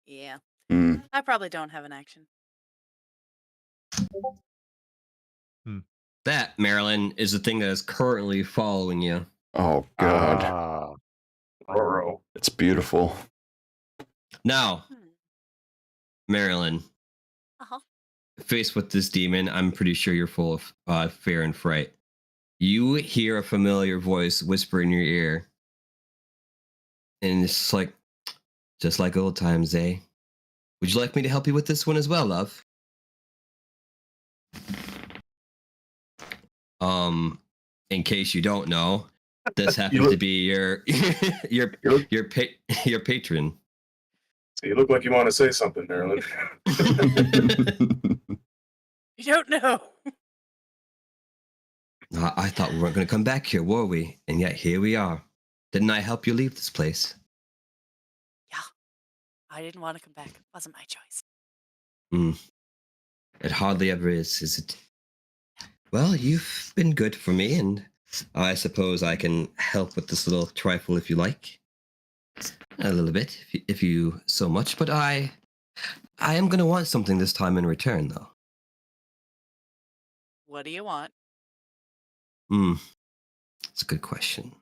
Yeah. Mm. I probably don't have an action. That, Marilyn, is the thing that is currently following you. Oh God, ah, Roro. it's beautiful. Now, Hmm. Marilyn, Uh-huh. faced with this demon, I'm pretty sure you're full of fear and fright. You hear a familiar voice whisper in your ear, and it's like, just like old times, eh? Would you like me to help you with this one as well, love? In case you don't know, this happens to be your your patron. So you look like you want to say something, Marilyn. You don't know. I thought we weren't going to come back here, were we? And yet here we are. Didn't I help you leave this place? Yeah. I didn't want to come back. It wasn't my choice. It hardly ever is it? Well, you've been good for me, and I suppose I can help with this little trifle if you like. A little bit, if you so much. But I am going to want something this time in return, though. What do you want? It's a good question.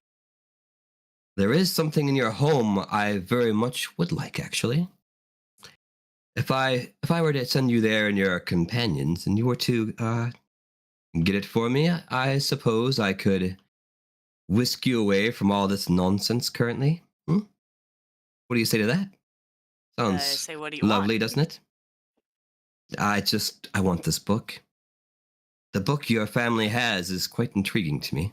There is something in your home I very much would like, actually. If I were to send you there and your companions, and you were to get it for me, I suppose I could whisk you away from all this nonsense currently. What do you say to that? I Sounds say, what do you lovely, want? doesn't it? I want this book. The book your family has is quite intriguing to me.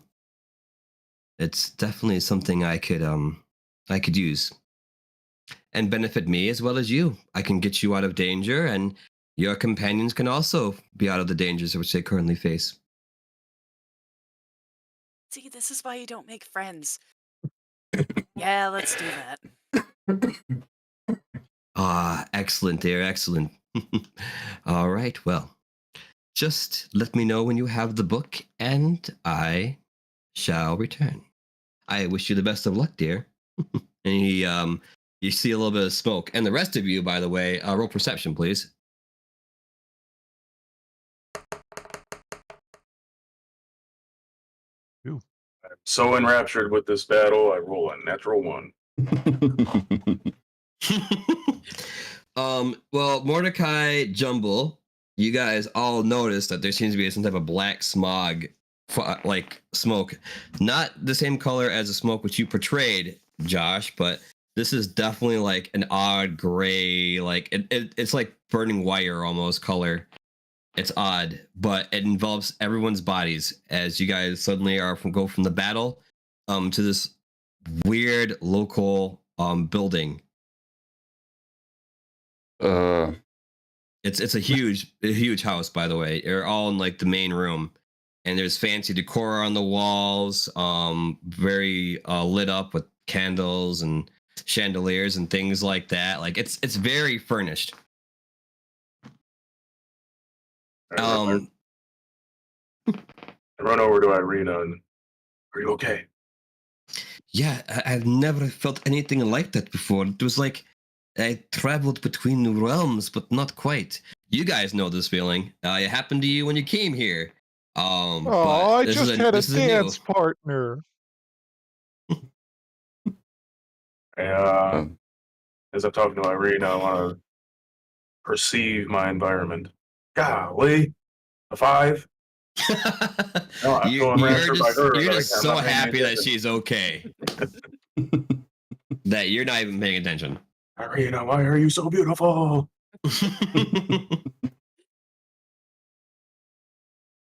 It's definitely something I could use and benefit me as well as you. I can get you out of danger, and your companions can also be out of the dangers which they currently face. See, this is why you don't make friends. Yeah, let's do that. Excellent, dear, excellent. All right, well, just let me know when you have the book, and I shall return. I wish you the best of luck, dear. And you see a little bit of smoke. And the rest of you, by the way, roll perception, please. I'm so enraptured with this battle, I roll a natural 1. Well, Mordecai, Jumble, you guys all notice that there seems to be some type of black smog, like smoke. Not the same color as the smoke which you portrayed, Josh, but this is definitely like an odd gray, like it's like burning wire almost color. It's odd, but it envelops everyone's bodies as you guys suddenly go from the battle to this weird local building. It's a huge house, by the way. You're all in like the main room, and there's fancy decor on the walls, very lit up with candles and chandeliers and things like that. Like it's very furnished. I run over to Irina and, are you okay? Yeah, I've never felt anything like that before. It was like I traveled between realms, but not quite. You guys know this feeling. It happened to you when you came here. Oh, I just had a dance partner. As I'm talking to Irina, I want to perceive my environment. Golly, a 5. No, you're just so happy that she's okay that you're not even paying attention. Irina, why are you so beautiful?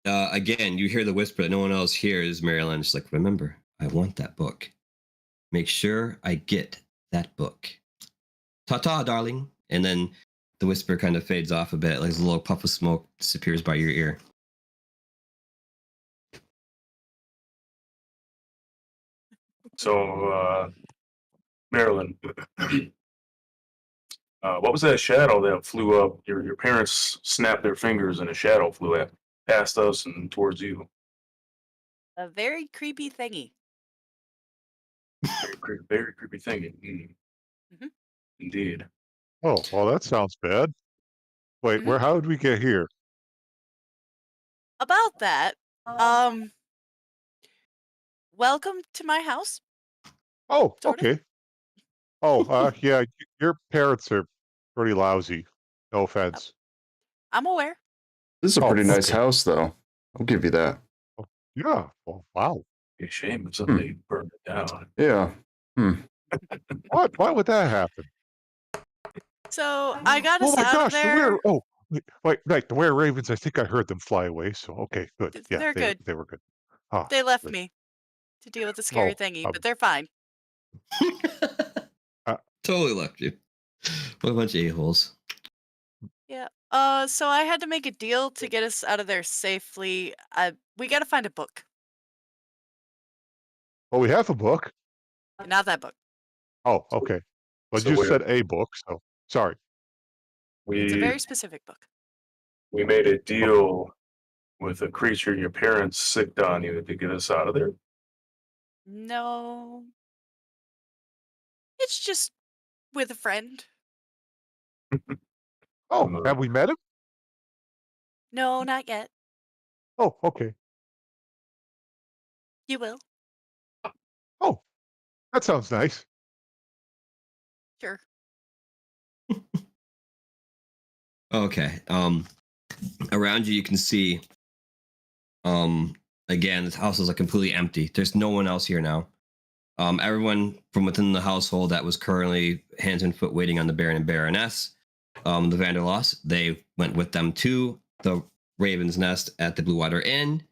Again, you hear the whisper that no one else hears. Marilyn, she's like, remember, I want that book. Make sure I get that book. Ta-ta, darling. And then the whisper kind of fades off a bit, like a little puff of smoke disappears by your ear. So, Marilyn, what was that shadow that flew up? Your parents snapped their fingers and a shadow flew past us and towards you. A very creepy thingy. Very creepy thing. Mhm. Indeed. Oh, well, that sounds bad. Wait, how did we get here? About that, welcome to my house. Oh, Sort of. okay. Oh, yeah, your parents are pretty lousy. No offense. I'm aware. This is a pretty nice okay. house, though. I'll give you that. Oh, yeah. Oh, wow. Be a shame if somebody burned it down. Yeah. What? Why would that happen? So I got Oh us my out gosh, of the there. wait, the were ravens. I think I heard them fly away. So okay, good. Yeah, They're good. they were good. Ah, They left good. me to deal with the scary thingy, but they're fine. Totally left you. What a bunch of a-holes. Yeah. So I had to make a deal to get us out of there safely. We got to find a book. Oh, we have a book. Not that book. Oh, okay. Well, So you said a book, so sorry. It's a We very specific book. we made a deal with a creature your parents sicked on you to get us out of there. No. It's just with a friend. Oh, have we met him? No, not yet. Oh, okay. You will. Oh, that sounds nice. Sure. Okay. Around you can see again, this house is like completely empty. There's no one else here now. Everyone from within the household that was currently hands and foot waiting on the Baron and Baroness, the Vanderloss, they went with them to the Raven's Nest at the Blue Water Inn,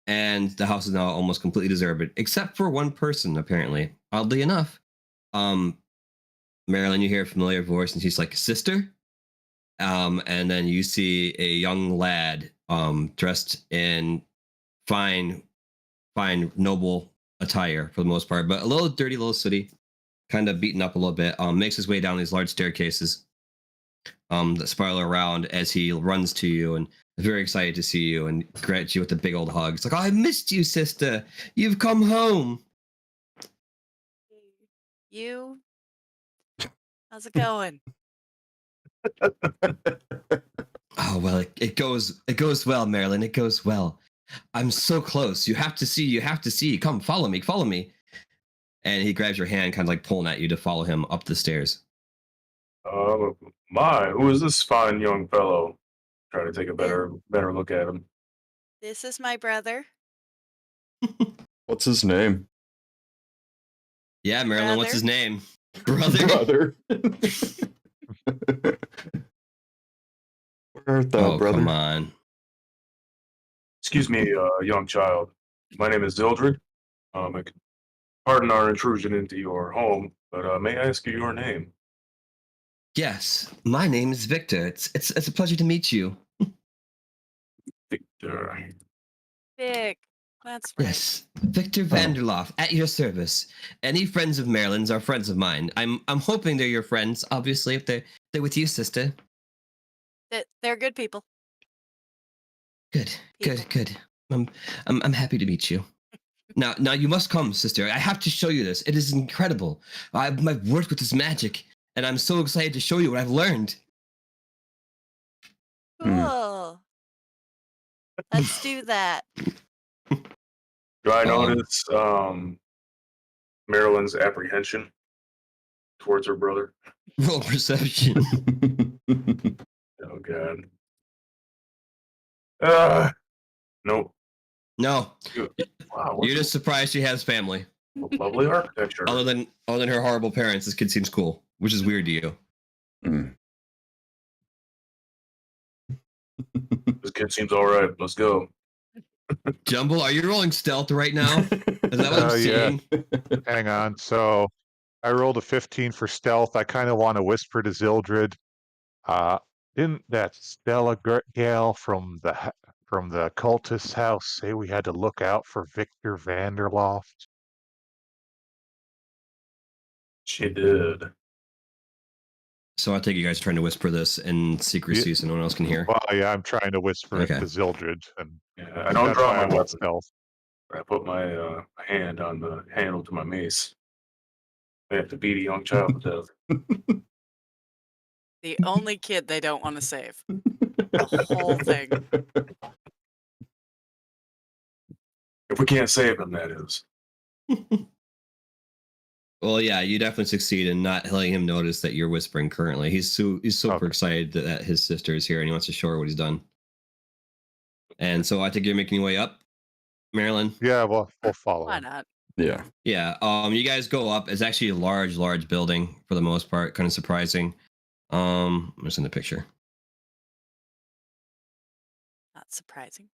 and the house is now almost completely deserted, except for one person, apparently. Oddly enough. Marilyn, you hear a familiar voice, and she's like, "Sister?" And then you see a young lad dressed in fine noble attire for the most part, but a little dirty, little sooty, kind of beaten up a little bit. Makes his way down these large staircases that spiral around as he runs to you and is very excited to see you and grants you with a big old hug. It's like, "Oh, I missed you, sister. You've come home." You? How's it going? Oh well, it goes well, Marilyn. It goes well. I'm so close. You have to see. Come, follow me. And he grabs your hand, kind of like pulling at you to follow him up the stairs. Who is this fine young fellow? Try to take a better look at him. This is my brother. What's his name? Yeah, Marilyn, what's Brother? his name? Brother? Brother. Where art thou, Oh, brother? come on. Excuse me, young child. My name is Zildred. Pardon our intrusion into your home, but may I ask you your name? Yes, my name is Victor. It's a pleasure to meet you. Victor. Vic. That's right. Yes, Victor Vanderloff, at your service. Any friends of Marilyn's are friends of mine. I'm hoping they're your friends. Obviously, if they're with you, sister. They're good people. Good, People. good. I'm happy to meet you. Now you must come, sister. I have to show you this. It is incredible. I've worked with this magic, and I'm so excited to show you what I've learned. Cool. Let's do that. Do I notice Marilyn's apprehension towards her brother? Roll perception. Oh god. Nope. No, Wow. you're just surprised she has family. Lovely architecture. Other than her horrible parents, this kid seems cool, which is weird to you. This kid seems all right. Let's go. Jumble, are you rolling stealth right now? Is that what I'm Yeah. seeing? Hang on. So I rolled a 15 for stealth. I kind of want to whisper to Zildred. Didn't that Stella gal from the cultist house say we had to look out for Victor Vanderloft? She did. So I take you guys trying to whisper this in secrecy so no one else can hear. Well, yeah, I'm trying to whisper Okay. it to Zildred, and Yeah, I don't that's draw why my I want weapon. stealth. I put my hand on the handle to my mace. I have to beat a young child to death. The only kid they don't want to save. The whole thing. If we can't save him, that is. Well, yeah, you definitely succeed in not letting him notice that you're whispering currently. He's super Okay. excited that his sister is here and he wants to show her what he's done. And so I think you're making your way up, Marilyn. Yeah, well, we'll follow Why him. not? Yeah. Yeah. You guys go up. It's actually a large building for the most part. Kind of surprising. I'm just in the picture. Not surprising.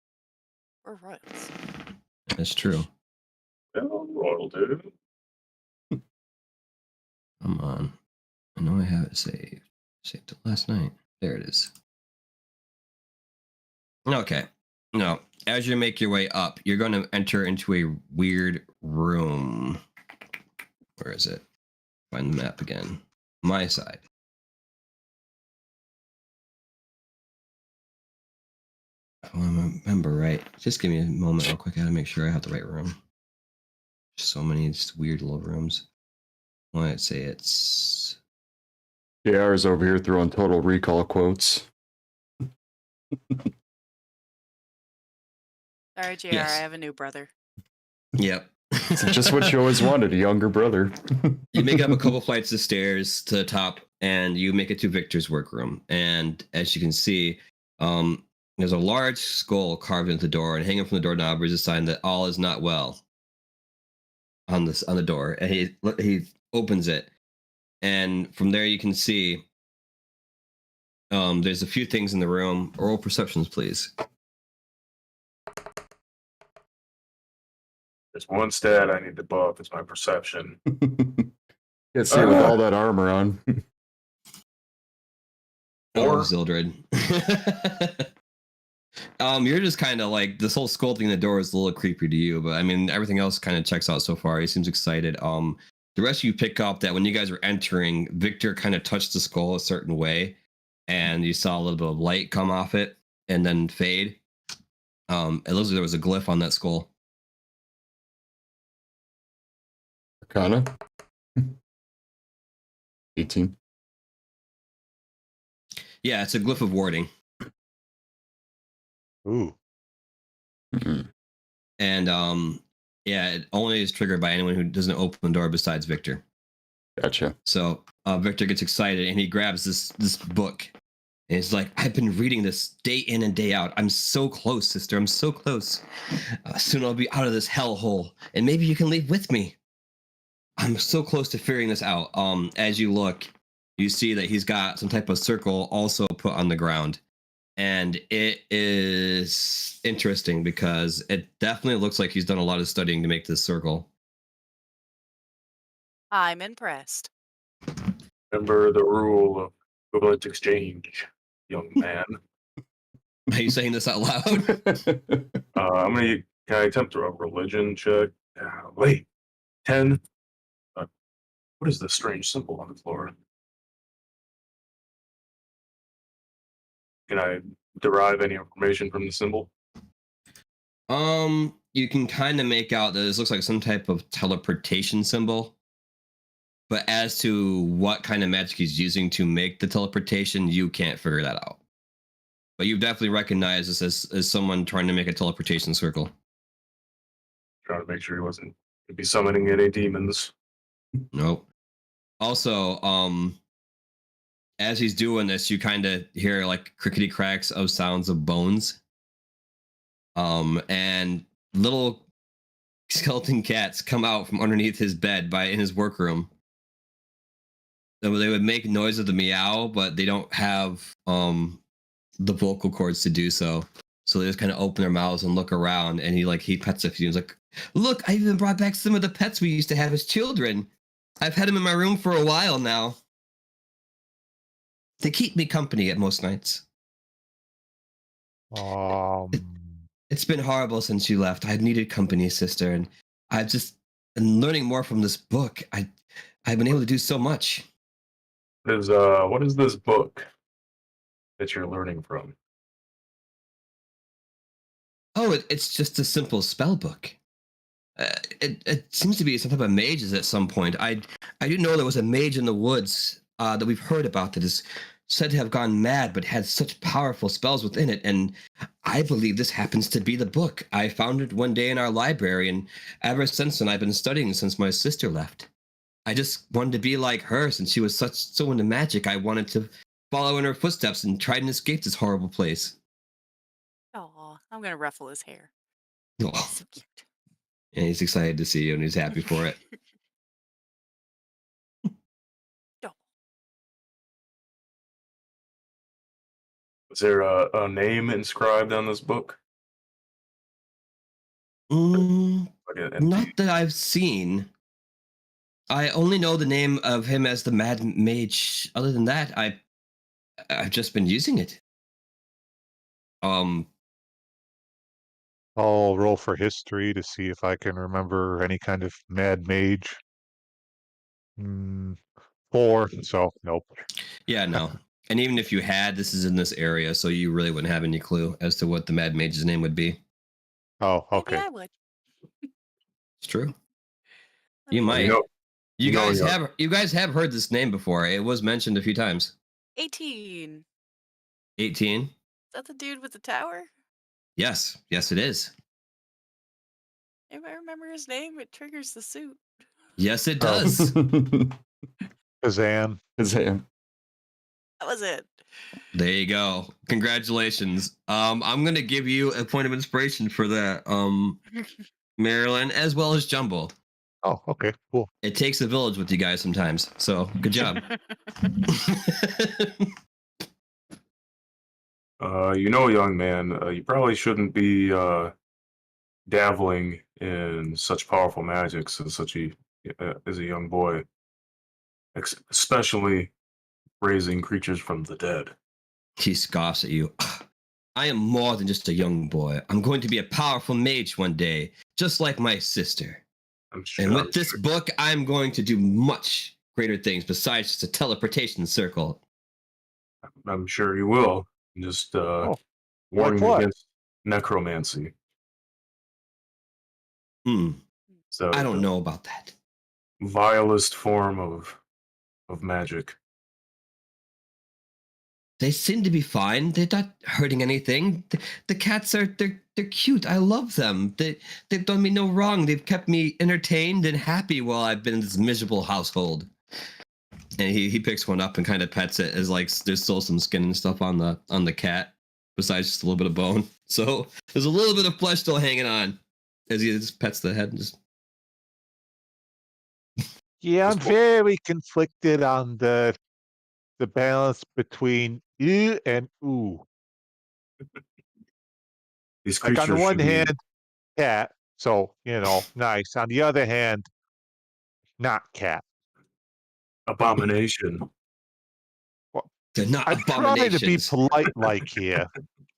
We're royals. That's true. Well, royal dude. Come on. I know I have it saved. Saved it last night. There it is. Okay. Now, as you make your way up, you're going to enter into a weird room. Where is it? Find the map again. My side. If I remember right. Just give me a moment real quick. I gotta make sure I have the right room. So many just weird little rooms. Well, I'd say it's... JR's over here throwing total recall quotes. Sorry, JR, Yes. I have a new brother. Yep. It's just what you always wanted, a younger brother. You make up a couple flights of stairs to the top, and you make it to Victor's workroom. And as you can see, there's a large skull carved into the door, and hanging from the doorknob is a sign that all is not well on the door. And he opens it, and from there you can see there's a few things in the room. Oral perceptions, please. There's one stat I need to buff. It's my perception. Can't see with all that armor on. Oh, Or- Zildred. You're just kind of like, this whole skull thing in the door is a little creepy to you, but I mean, everything else kind of checks out so far. He seems excited. The rest of you pick up that when you guys were entering, Victor kind of touched the skull a certain way, and you saw a little bit of light come off it and then fade. It looks like there was a glyph on that skull. Arcana. 18. Yeah, it's a glyph of warding. Ooh. And yeah, it only is triggered by anyone who doesn't open the door besides Victor. Gotcha. So Victor gets excited and he grabs this book. And he's like, I've been reading this day in and day out. I'm so close, sister. I'm so close. Soon I'll be out of this hellhole. And maybe you can leave with me. I'm so close to figuring this out. As you look, you see that he's got some type of circle also put on the ground. And it is interesting because it definitely looks like he's done a lot of studying to make this circle. I'm impressed. Remember the rule of equivalent exchange, young man. Are you saying this out loud? Can I attempt a religion check? Wait, 10. What is this strange symbol on the floor? Can I derive any information from the symbol? You can kind of make out that this looks like some type of teleportation symbol. But as to what kind of magic he's using to make the teleportation, you can't figure that out. But you definitely recognize this as someone trying to make a teleportation circle. Trying to make sure he wasn't to be summoning any demons. Nope. Also, as he's doing this, you kind of hear like crickety cracks of sounds of bones. And little skeleton cats come out from underneath his bed in his workroom. So they would make noise of the meow, but they don't have the vocal cords to do so. So they just kind of open their mouths and look around, and he pets a few. He's like, "Look, I even brought back some of the pets we used to have as children. I've had them in my room for a while now. They keep me company at most nights. It's been horrible since you left. I've needed company, sister, and I've just been learning more from this book. I've been able to do so much." What is this book that you're learning from? Oh, it's just a simple spell book. It seems to be some type of mages at some point. I didn't know there was a mage in the woods that we've heard about that is said to have gone mad but had such powerful spells within it, and I believe this happens to be the book. I found it one day in our library, and ever since then I've been studying since my sister left. I just wanted to be like her since she was so into magic. I wanted to follow in her footsteps and try and escape this horrible place. Oh, I'm gonna ruffle his hair. Oh, So cute. and he's excited to see you and he's happy for it. Oh, Is there a name inscribed on this book? Like Not that I've seen. I only know the name of him as the Mad Mage. Other than that, I've just been using it. I'll roll for history to see if I can remember any kind of mad mage. 4, so nope. Yeah, no. And even if you had, this is in this area, so you really wouldn't have any clue as to what the Mad Mage's name would be. Oh, maybe okay. I would. It's true. Let You me might. look. You know, guys have heard this name before. It was mentioned a few times. 18. 18? Is that the dude with the tower? Yes, it is. If I remember his name, it triggers the suit. Yes, it does. Kazan. Sam. That was it. There you go. Congratulations. I'm gonna give you a point of inspiration for that, Marilyn, as well as Jumbo. Oh, okay, cool. It takes a village with you guys sometimes, so good job. Young man, you probably shouldn't be dabbling in such powerful magics as a young boy, especially raising creatures from the dead. He scoffs at you. I am more than just a young boy. I'm going to be a powerful mage one day, just like my sister. I'm sure. And with this book, I'm going to do much greater things besides just a teleportation circle. I'm sure you will. Just warning like what? against necromancy. So I don't know about that. vilest form of magic. They seem to be fine. They're not hurting anything. The cats they're cute. I love them. They've done me no wrong. They've kept me entertained and happy while I've been in this miserable household. And he picks one up and kind of pets it, as like there's still some skin and stuff on the cat, besides just a little bit of bone. So there's a little bit of flesh still hanging on as he just pets the head and just. Yeah, I'm very conflicted on the balance between ew and ooh. These Like on the creatures one should be hand, cat, so nice. On the other hand, not cat. abomination. They're not I'm trying to be abominations. polite like here.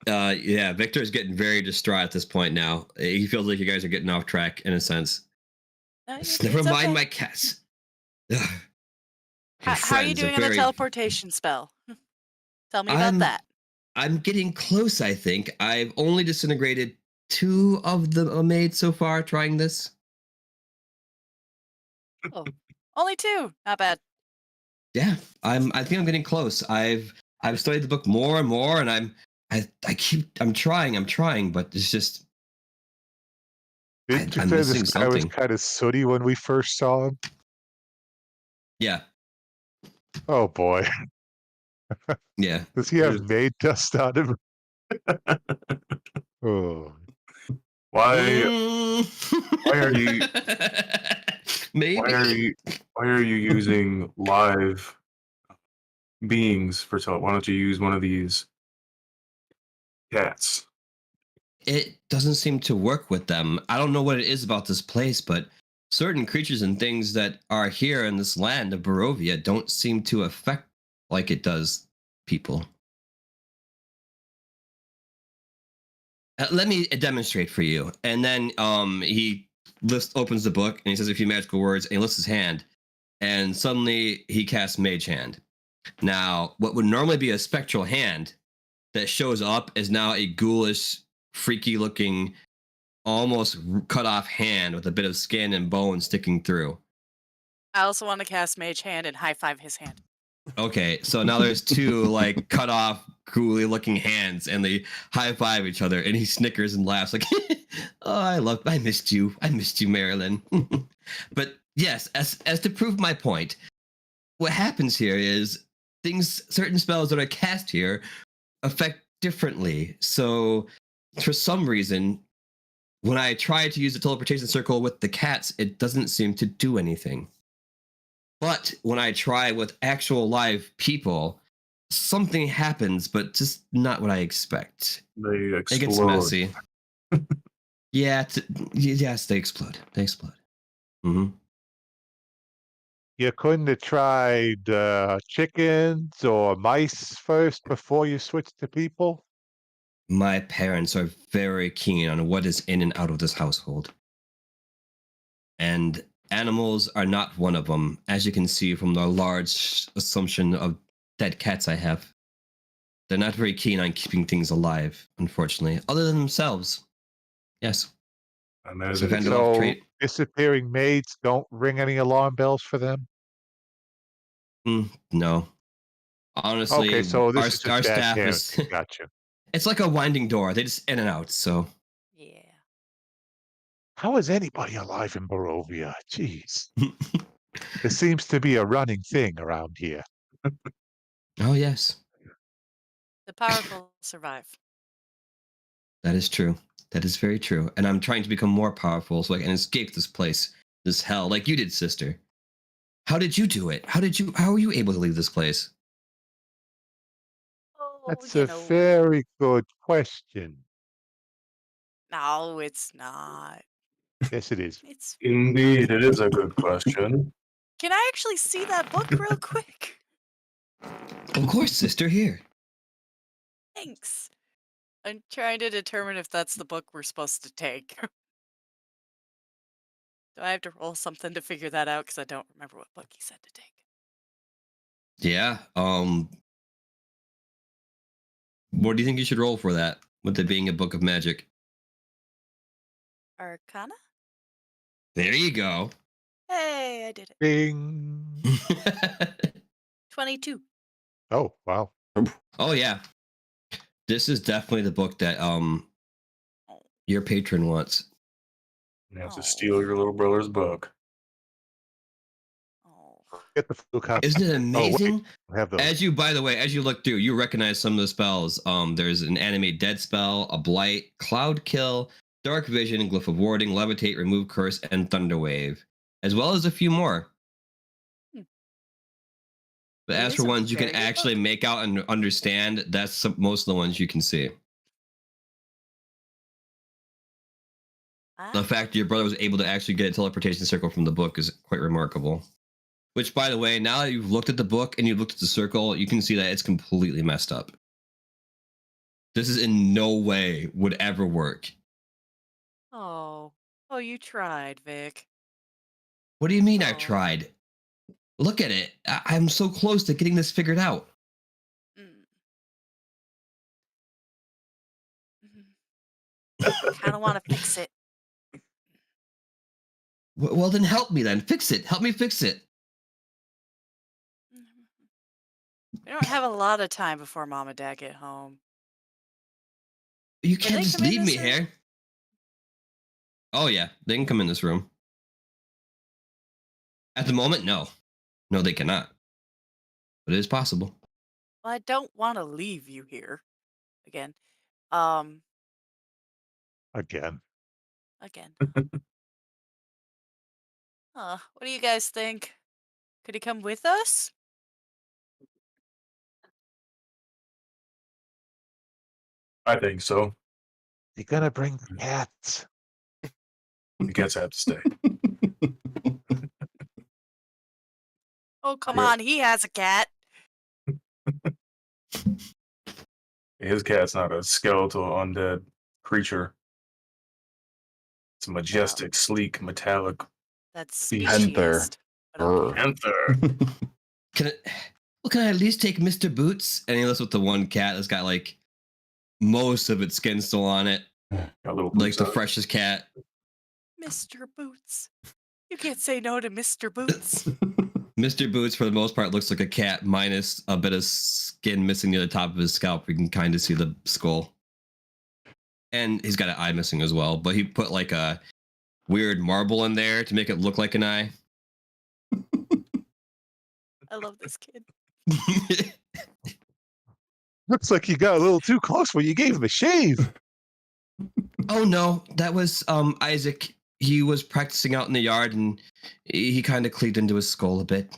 Yeah, Victor's getting very distraught at this point now. He feels like you guys are getting off track in a sense. No, Never it's mind okay. my cats. Ugh. Your How are you friends doing on very... a teleportation spell? Tell me about I'm that. I'm getting close, I think. I've only disintegrated 2 of the maids so far trying this. Oh, only 2. Not bad. Yeah, I think I'm getting close. I've studied the book more and more, and I'm trying, but it's just Didn't you I'm say this missing guy was something. kind of sooty when we first saw him? Yeah, Oh boy. yeah. Does he have maid dust on him? Oh. Why Why are you- Maybe. why are you using live beings for why don't you use one of these cats? It doesn't seem to work with them. I don't know what it is about this place, but certain creatures and things that are here in this land of Barovia don't seem to affect like it does people. Let me demonstrate for you. And then he opens the book and he says a few magical words and he lifts his hand, and suddenly he casts Mage Hand. Now, what would normally be a spectral hand that shows up is now a ghoulish, freaky looking, almost cut off hand with a bit of skin and bone sticking through. I also want to cast Mage Hand and high five his hand. Okay, so now there's 2 like cut off, ghouly looking hands, and they high five each other, and he snickers and laughs like, "Oh, I missed you, Marilyn." But yes, as to prove my point, what happens here is certain spells that are cast here affect differently. So for some reason, when I try to use the teleportation circle with the cats, it doesn't seem to do anything. But when I try with actual live people, something happens, but just not what I expect. They explode. It gets messy. Yeah, yes, they explode. Mm-hmm. You couldn't have tried chickens or mice first before you switched to people? My parents are very keen on what is in and out of this household. And animals are not one of them, as you can see from the large assumption of dead cats I have. They're not very keen on keeping things alive, unfortunately, other than themselves. Yes. And that is So a Vandal- So trait. disappearing maids don't ring any alarm bells for them? No. Honestly, Okay, so this our is just our bad staff parents. is Gotcha. it's like a winding door. They just in and out. So Yeah. How is anybody alive in Barovia? Jeez. There seems to be a running thing around here. oh yes, The powerful survive. that is true. That is very true. And I'm trying to become more powerful so I can escape this place, this hell, like you did, sister. How did you do it? How were you able to leave this place? Oh, That's a very good question. No, it's not. Yes, it is. It's. Indeed, it is a good question. Can I actually see that book real quick? Of course, sister, here. Thanks. I'm trying to determine if that's the book we're supposed to take. Do I have to roll something to figure that out? Because I don't remember what book he said to take. Yeah. What do you think you should roll for that? With it being a book of magic. Arcana? There you go. Hey, I did it. Bing. 22. Oh, wow. Oh yeah. This is definitely the book that your patron wants. You have to steal your little brother's book. Oh. Get the flu cup. Isn't it Oh, amazing? I have those. As you, by the way, as you look through, you recognize some of the spells. There's an animate dead spell, a blight, cloud kill, dark vision, glyph of warding, levitate, remove curse, and thunder wave, as well as a few more. But It as is for a ones you can very good actually book. make out and understand, that's most of the ones you can see. The Ah, fact your brother was able to actually get a teleportation circle from the book is quite remarkable. Which, by the way, now that you've looked at the book and you've looked at the circle, you can see that it's completely messed up. This is in no way would ever work. oh, you tried, Vic. What do you mean I've Oh. tried? Look at it. I'm so close to getting this figured out. Mm. Kind of want to fix it. Well, then help me then. Fix it. Help me fix it. We don't have a lot of time before Mom and Dad get home. You Can can't they just come in leave me this room? here. Oh, yeah. They can come in this room. At the moment, no. No, they cannot. But it is possible. Well, I don't want to leave you here again. Again. What do you guys think? Could he come with us? I think so. You're gonna bring the cats. The cats have to stay. Oh, come Yeah. on. He has a cat. His cat's not a skeletal undead creature. It's a majestic, sleek, metallic That's Panther. speciesist. But okay. panther. Can I at least take Mr. Boots? And he looks with the one cat that's got like most of its skin still on it. Got little Like boots the on it. freshest cat. Mr. Boots. You can't say no to Mr. Boots. Mr. Boots, for the most part, looks like a cat, minus a bit of skin missing near the top of his scalp. We can kind of see the skull. And he's got an eye missing as well, but he put like a weird marble in there to make it look like an eye. I love this kid. Looks like you got a little too close when you gave him a shave. Oh no, that was Isaac. He was practicing out in the yard and he kind of cleaved into his skull a bit.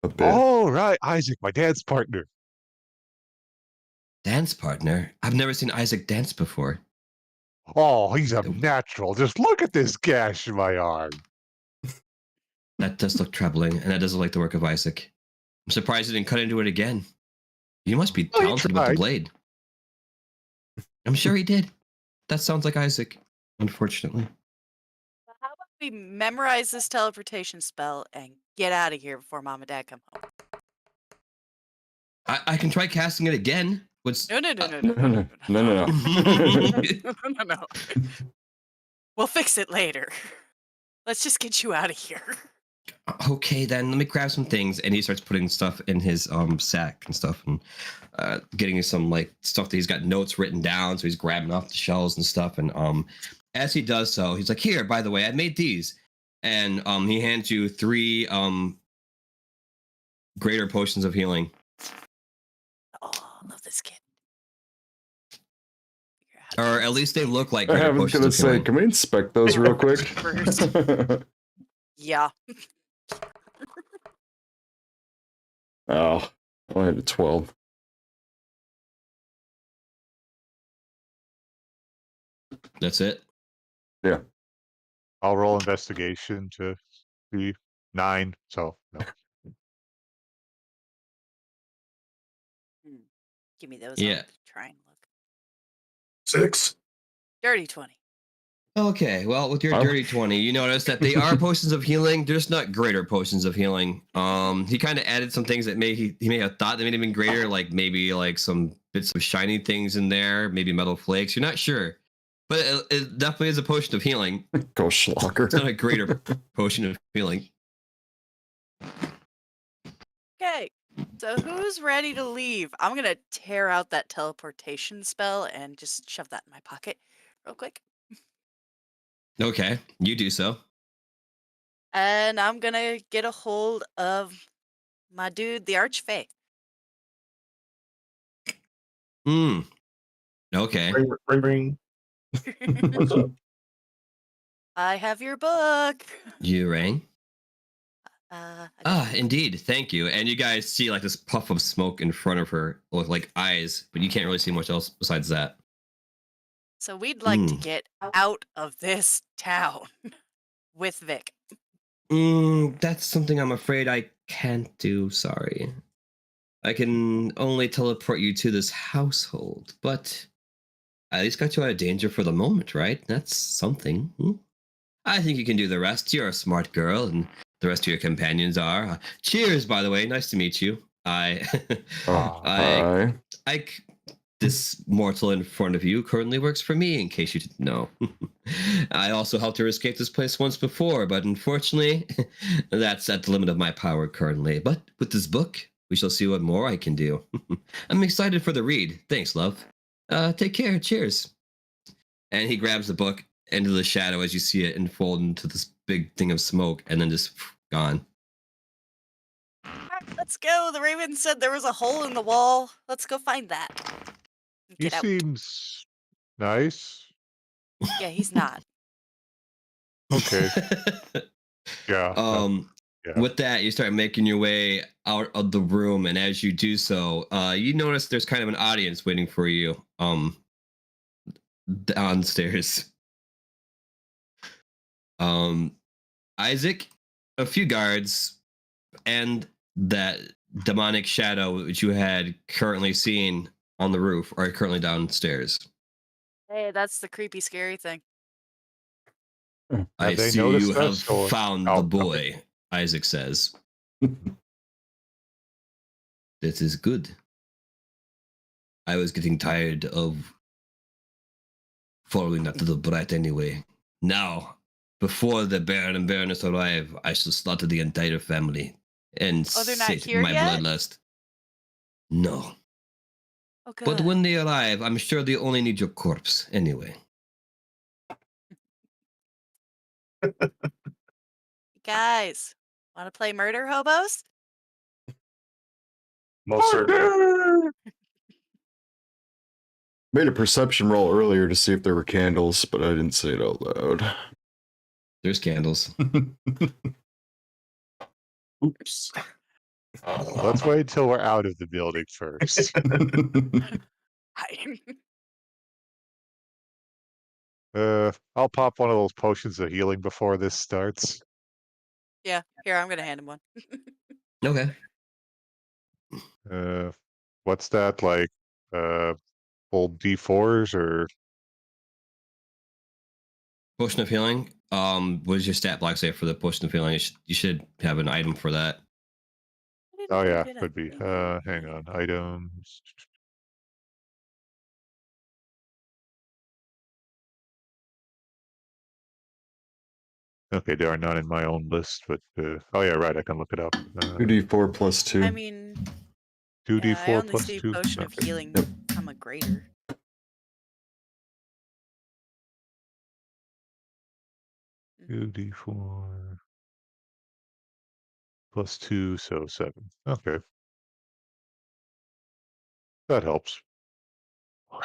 A bit. Oh, right. Isaac, my dad's partner. Dance partner? I've never seen Isaac dance before. Oh, he's a natural. Just look at this gash in my arm. That does look troubling, and that does look like the work of Isaac. I'm surprised he didn't cut into it again. You must be Oh, he talented with the tried. blade. I'm sure he did. That sounds like Isaac, unfortunately. How about we memorize this teleportation spell and get out of here before Mom and Dad come home? I can try casting it again. What's No. No. No. We'll fix it later. Let's just get you out of here. Okay, then let me grab some things, and he starts putting stuff in his sack and stuff, and getting some like stuff that he's got notes written down. So he's grabbing off the shelves and stuff, and as he does so, he's like, "Here, by the way, I made these," and he hands you 3 greater potions of healing. Oh, I love this kid. Or at least they look like I greater was potions gonna of say, healing. can we inspect those real quick? Yeah. Oh, I had a 12. That's it. Yeah. I'll roll investigation to be 9. So, no. Give me those. Yeah. I'll try and look. 6. Dirty 20. Okay, well, with your Oh. dirty 20, you notice that they are potions of healing, just not greater potions of healing. He kind of added some things that he may have thought they may have been greater, like maybe like some bits of shiny things in there, maybe metal flakes. You're not sure, but it definitely is a potion of healing. Go Schlocker. It's not a greater potion of healing. Okay. So who's ready to leave? I'm going to tear out that teleportation spell and just shove that in my pocket real quick. Okay, you do so. And I'm gonna get a hold of my dude, the Archfey. Hmm. Okay. Ring, ring, ring. What's up? I have your book. You rang? I got Ah, indeed. Thank you. And you guys see like this puff of smoke in front of her with like eyes, but you can't really see much else besides that. So we'd like to Mm. get out of this town with Vic. That's something I'm afraid I can't do. Sorry. I can only teleport you to this household, but at least got you out of danger for the moment, right? That's something. I think you can do the rest. You're a smart girl, and the rest of your companions are. Cheers, by the way. Nice to meet you. Oh, I, hi. this mortal in front of you currently works for me, in case you didn't know. I also helped her escape this place once before, but unfortunately, that's at the limit of my power currently. But with this book, we shall see what more I can do. I'm excited for the read. Thanks, love. Take care. Cheers. And he grabs the book into the shadow as you see it unfold into this big thing of smoke and then just gone. Alright, let's go. The Raven said there was a hole in the wall. Let's go find that. And He get out. seems nice. Yeah, he's not. Okay. Yeah. Yeah. With that, you start making your way out of the room, and as you do so, you notice there's kind of an audience waiting for you downstairs. Isaac, a few guards, and that demonic shadow which you had currently seen on the roof are currently downstairs. Hey, that's the creepy, scary thing. I Have they see you noticed have us, or- found Oh, the okay. boy, Isaac says. This is good. I was getting tired of following that little brat anyway. Now, before the Baron and Baroness arrive, I shall slaughter the entire family and Oh, they're not sate here my yet? bloodlust. No. Oh, good. But when they arrive, I'm sure they only need your corpse anyway. Guys, want to play Murder Hobos? Most certainly. Made a perception roll earlier to see if there were candles, but I didn't say it out loud. There's candles. Oops. Let's wait until we're out of the building first. I'll pop one of those potions of healing before this starts. Yeah, here, I'm going to hand him one. Okay. What's that like? Full D4s or Potion of healing. What does your stat block say for the potion of healing? You should have an item for that. oh yeah, could be. Hang on, items. Okay, there are none in my own list, but oh yeah, right, I can look it up. 2d4 plus 2. I mean, 2d4 yeah, I only plus see 2. Potion of Okay. Healing Yep. become a greater. Mm. 2d4 plus 2, so 7. Okay. That helps.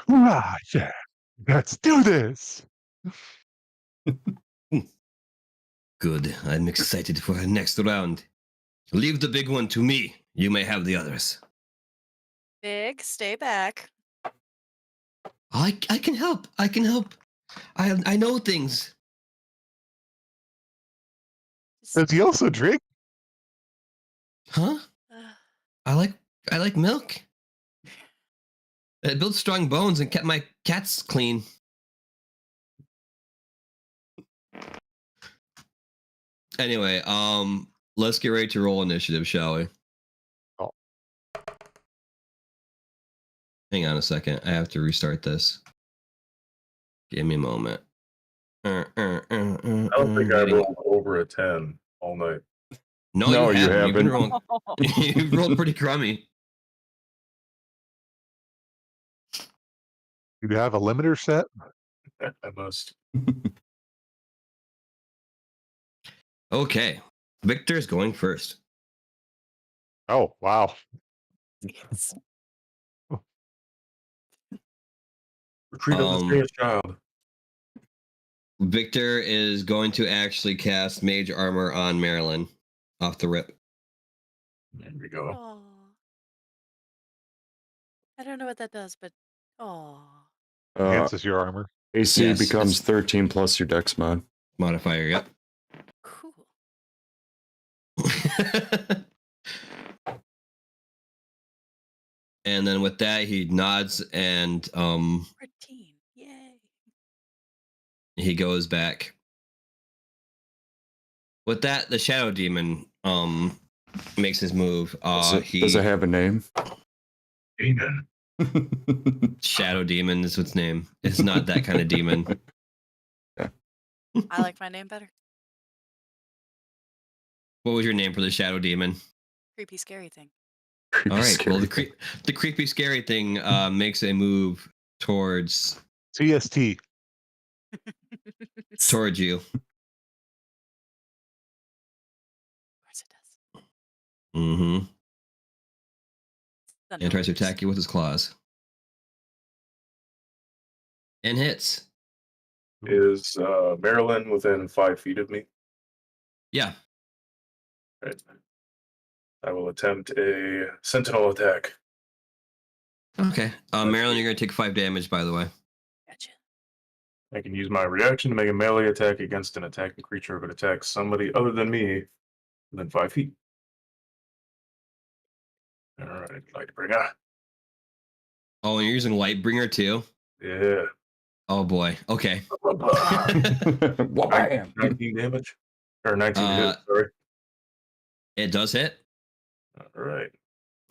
Ah, yeah. Let's do this. Good. I'm excited for our next round. Leave the big one to me. You may have the others. Big, stay back. I can help. I can help. I know things. Does he also drink? Huh? I like milk. It built strong bones and kept my cats clean. Anyway, let's get ready to roll initiative, shall we? Oh. Hang on a second. I have to restart this. Give me a moment. I don't think I rolled over a 10 all night. No, you haven't. You've been haven't. rolling. You've rolled pretty crummy. Do you have a limiter set? I must. Okay. Victor's going first. Oh, wow. Yes. Retreat of the Strange Child. Victor is going to actually cast Mage Armor on Marilyn off the rip. There we go. Oh. I don't know what that does, but oh. Enhances your armor. AC Yes, becomes it's- 13 plus your dex mod. Modifier, yep. Cool. And then with that, he nods and 14. Yay. he goes back. With that, the Shadow Demon makes his move. Does it have a name? Demon. Shadow Demon is its name. It's not that kind of demon. I like my name better. What was your name for the Shadow Demon? Creepy, scary thing. Creepy, All right. scary Well, thing. the creepy, scary thing makes a move towards CST. you. Of course it does. Mm-hmm. Thunder And tries to waves. attack you with his claws. And hits. Is Marilyn within 5 feet of me? Yeah. Right. I will attempt a sentinel attack. Okay. Marilyn, you're going to take 5 damage, by the way. Gotcha. I can use my reaction to make a melee attack against an attacking creature if it attacks somebody other than me within 5 feet. All right, Lightbringer. Oh, and you're using Lightbringer too? Yeah. Oh, boy. Okay. Wham! 19 damage? Or 19 to hit, sorry. It does hit. All right.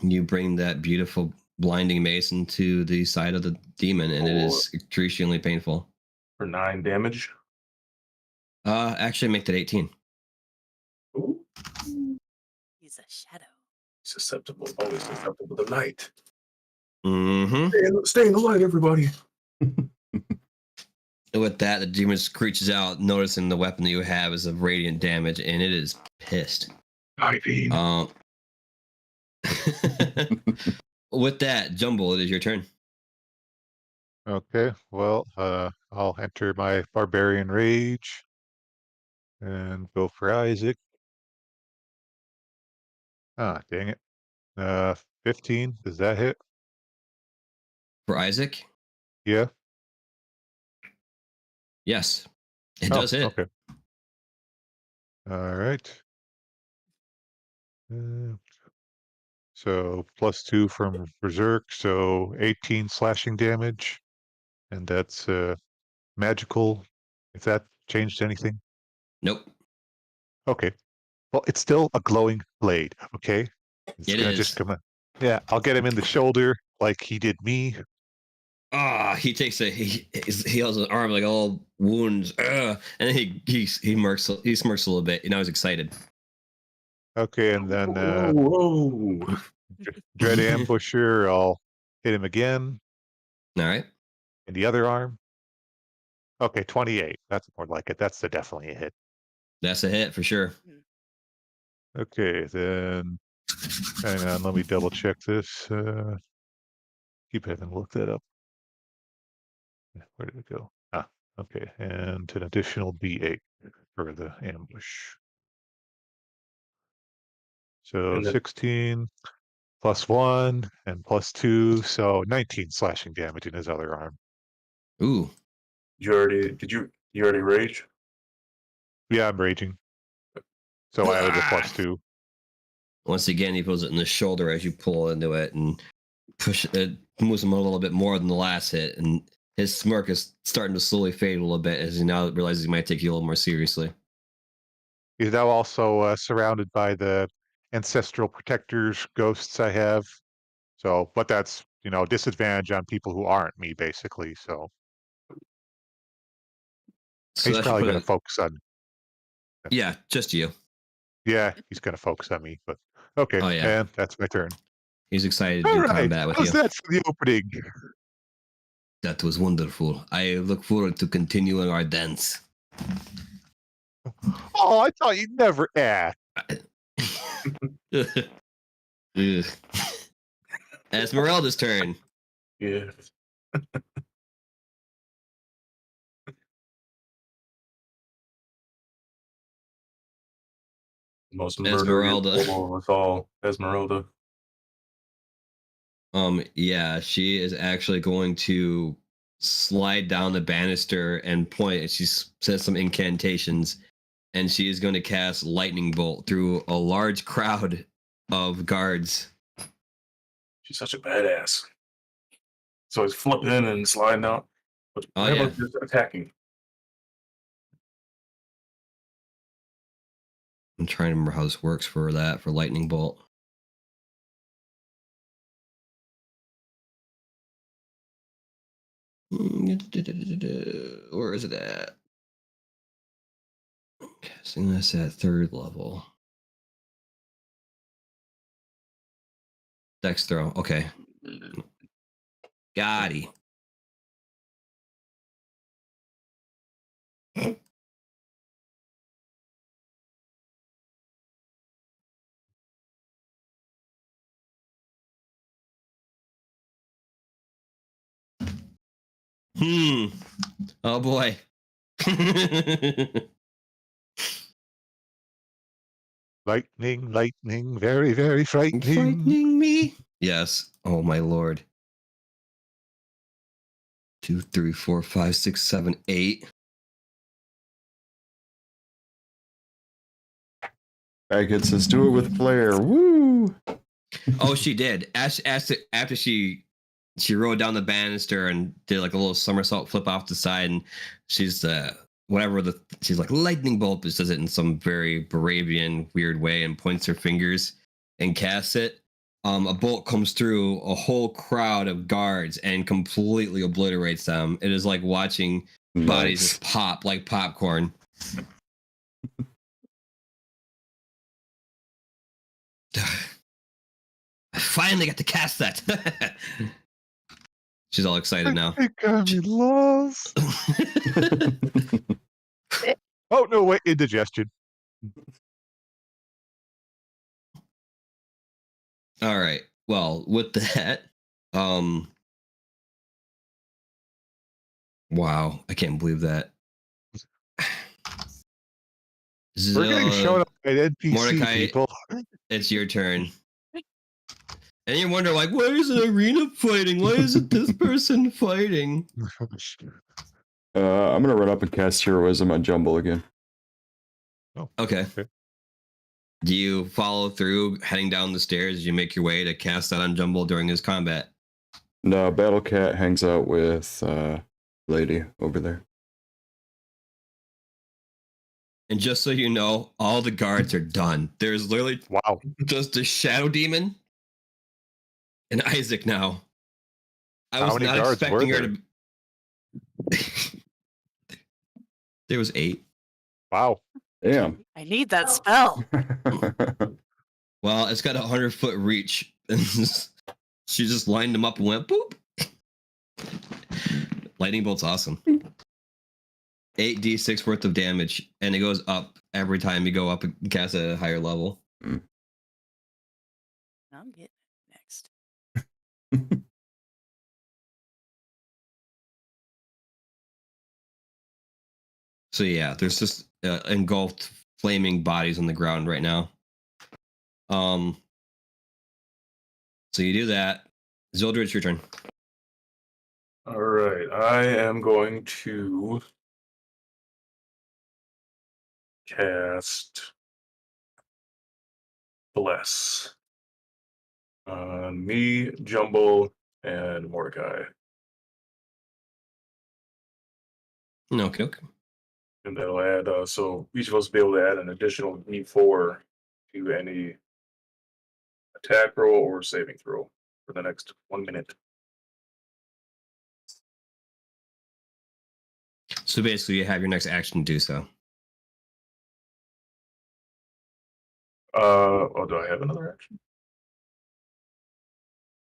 You bring that beautiful blinding mace into the side of the demon, and it is excruciatingly painful. For 9 damage. Actually, make that 18. Ooh. He's a shadow. Susceptible. Always susceptible to light. Mm-hmm. Stay in the light, everybody. With that, the demon screeches out, noticing the weapon that you have is of radiant damage, and it is pissed. IV. With that, Jumble, it is your turn. Okay, well, I'll enter my Barbarian Rage and go for Isaac. Ah, dang it. 15, does that hit? For Isaac? Yeah. Yes. It Oh, does hit. okay. All right. So +2 from Berserk, so 18 slashing damage. And that's magical. If that changed anything. Nope. Okay. Well, it's still a glowing blade, okay? It's It gonna is. just come in. Yeah, I'll get him in the shoulder like he did me. He takes he has his arm like all wounds, and then he smirks a little bit. He's excited. Okay, and then Whoa. Dread Ambusher, I'll hit him again All right. in the other arm. Okay, 28. That's more like it. That's definitely a hit. That's a hit for sure. Okay, then hang on, let me double check this. Keep having to look that up. Where did it go? Ah, okay, and an additional D8 for the ambush. So And then- 16 +1 and +2, so 19 slashing damage in his other arm. Ooh. You already rage? Yeah, I'm raging. So I added a Ah! +2. Once again, he feels it in the shoulder as you pull into it and push it. Moves him a little bit more than the last hit, and his smirk is starting to slowly fade a little bit as he now realizes he might take you a little more seriously. He's now also surrounded by the ancestral protectors ghosts I have. So, but that's, disadvantage on people who aren't me, basically. So So he's that should probably put going a- to focus on. Yeah, just you. Yeah, he's going to focus on me. But okay, Oh, yeah. and that's my turn. He's excited to All do right, combat with how's you. that for the opening? That was wonderful. I look forward to continuing our dance. Oh, I thought you'd never ask. Ugh. Esmeralda's turn. Yeah. Most murderous Esmeralda. of us all, Esmeralda. Yeah, she is actually going to slide down the banister and point. She says some incantations, and she is going to cast lightning bolt through a large crowd of guards. She's such a badass. So he's flipping in and sliding out. But Oh, how yeah. about just attacking? I'm trying to remember how this works for lightning bolt. Where is it at? Casting this at 3rd level. Dex throw. Okay. Got it. Oh boy. Lightning, lightning, very, very frightening. Frightening me. Yes. Oh my lord. 2, 3, 4, 5, 6, 7, 8. Agate says, do it with flair. Woo! Oh, she did. After she rode down the banister and did like a little somersault flip off the side, and she's she's like lightning bolt, but does it in some very Baravian weird way and points her fingers and casts it. A bolt comes through a whole crowd of guards and completely obliterates them. It is like watching bodies just pop like popcorn. I finally got to cast that. She's all excited now. I think I'm in love. Oh, no, wait, indigestion. All right. Well, with that, wow, I can't believe that. We're getting shown up by NPC Mordecai, people. it's your turn. And you wonder, like, why is it Arena fighting? Why isn't this person fighting? I'm gonna run up and cast Heroism on Jumble again. Oh, okay. Do you follow through heading down the stairs as you make your way to cast that on Jumble during his combat? No, Battle Cat hangs out with Lady over there. And just so you know, all the guards are done. There's literally just a Shadow Demon and Isaac now. I was not expecting her to. There was 8. Wow. Damn. I need that spell. Well, it's got a 100-foot reach. She just lined them up and went boop. Lightning bolt's awesome. 8d6 worth of damage, and it goes up every time you go up and cast at a higher level. I'm getting it next. So yeah, there's just engulfed flaming bodies on the ground right now. So you do that. Zildred, it's your turn. All right, I am going to cast Bless on me, Jumble, and Mordecai. Okay. And that'll add, so each of us will be able to add an additional D4 to any attack roll or saving throw for the next 1 minute. So basically, you have your next action to do so. Do I have another action?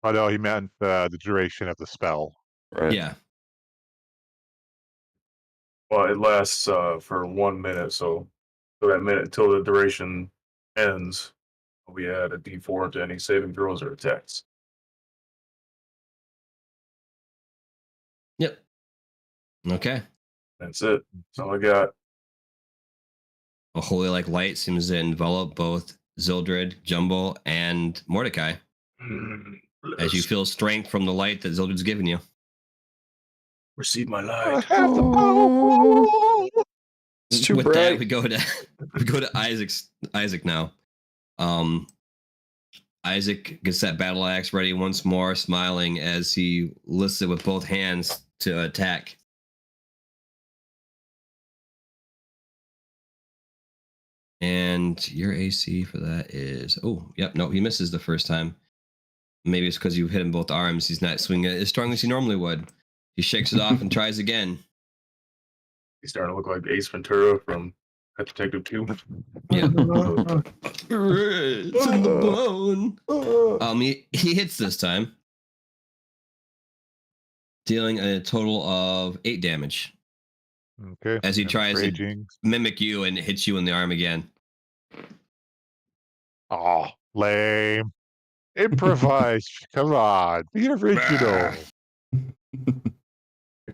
Oh, no, he meant the duration of the spell. Right. Yeah. Well, it lasts for 1 minute, so So that minute until the duration ends, we add a D4 to any saving throws or attacks. Yep. Okay. That's it. That's all I got. A holy like light seems to envelop both Zildred, Jumbo, and Mordecai as you feel strength from the light that Zildred's given you. Receive my I light. have the power. It's too With bright. that, we go to Isaac now. Isaac gets that battle axe ready once more, smiling as he lifts it with both hands to attack. And your AC for that is he misses the first time. Maybe it's because you hit him both arms. He's not swinging it as strong as he normally would. He shakes it off and tries again. He's starting to look like Ace Ventura from Pet Detective 2. Yeah. It's in the bone. He hits this time, dealing a total of 8 damage Okay. as he and tries to raging. mimic you and hits you in the arm again. Oh, lame. Improvise. Come on. Be original.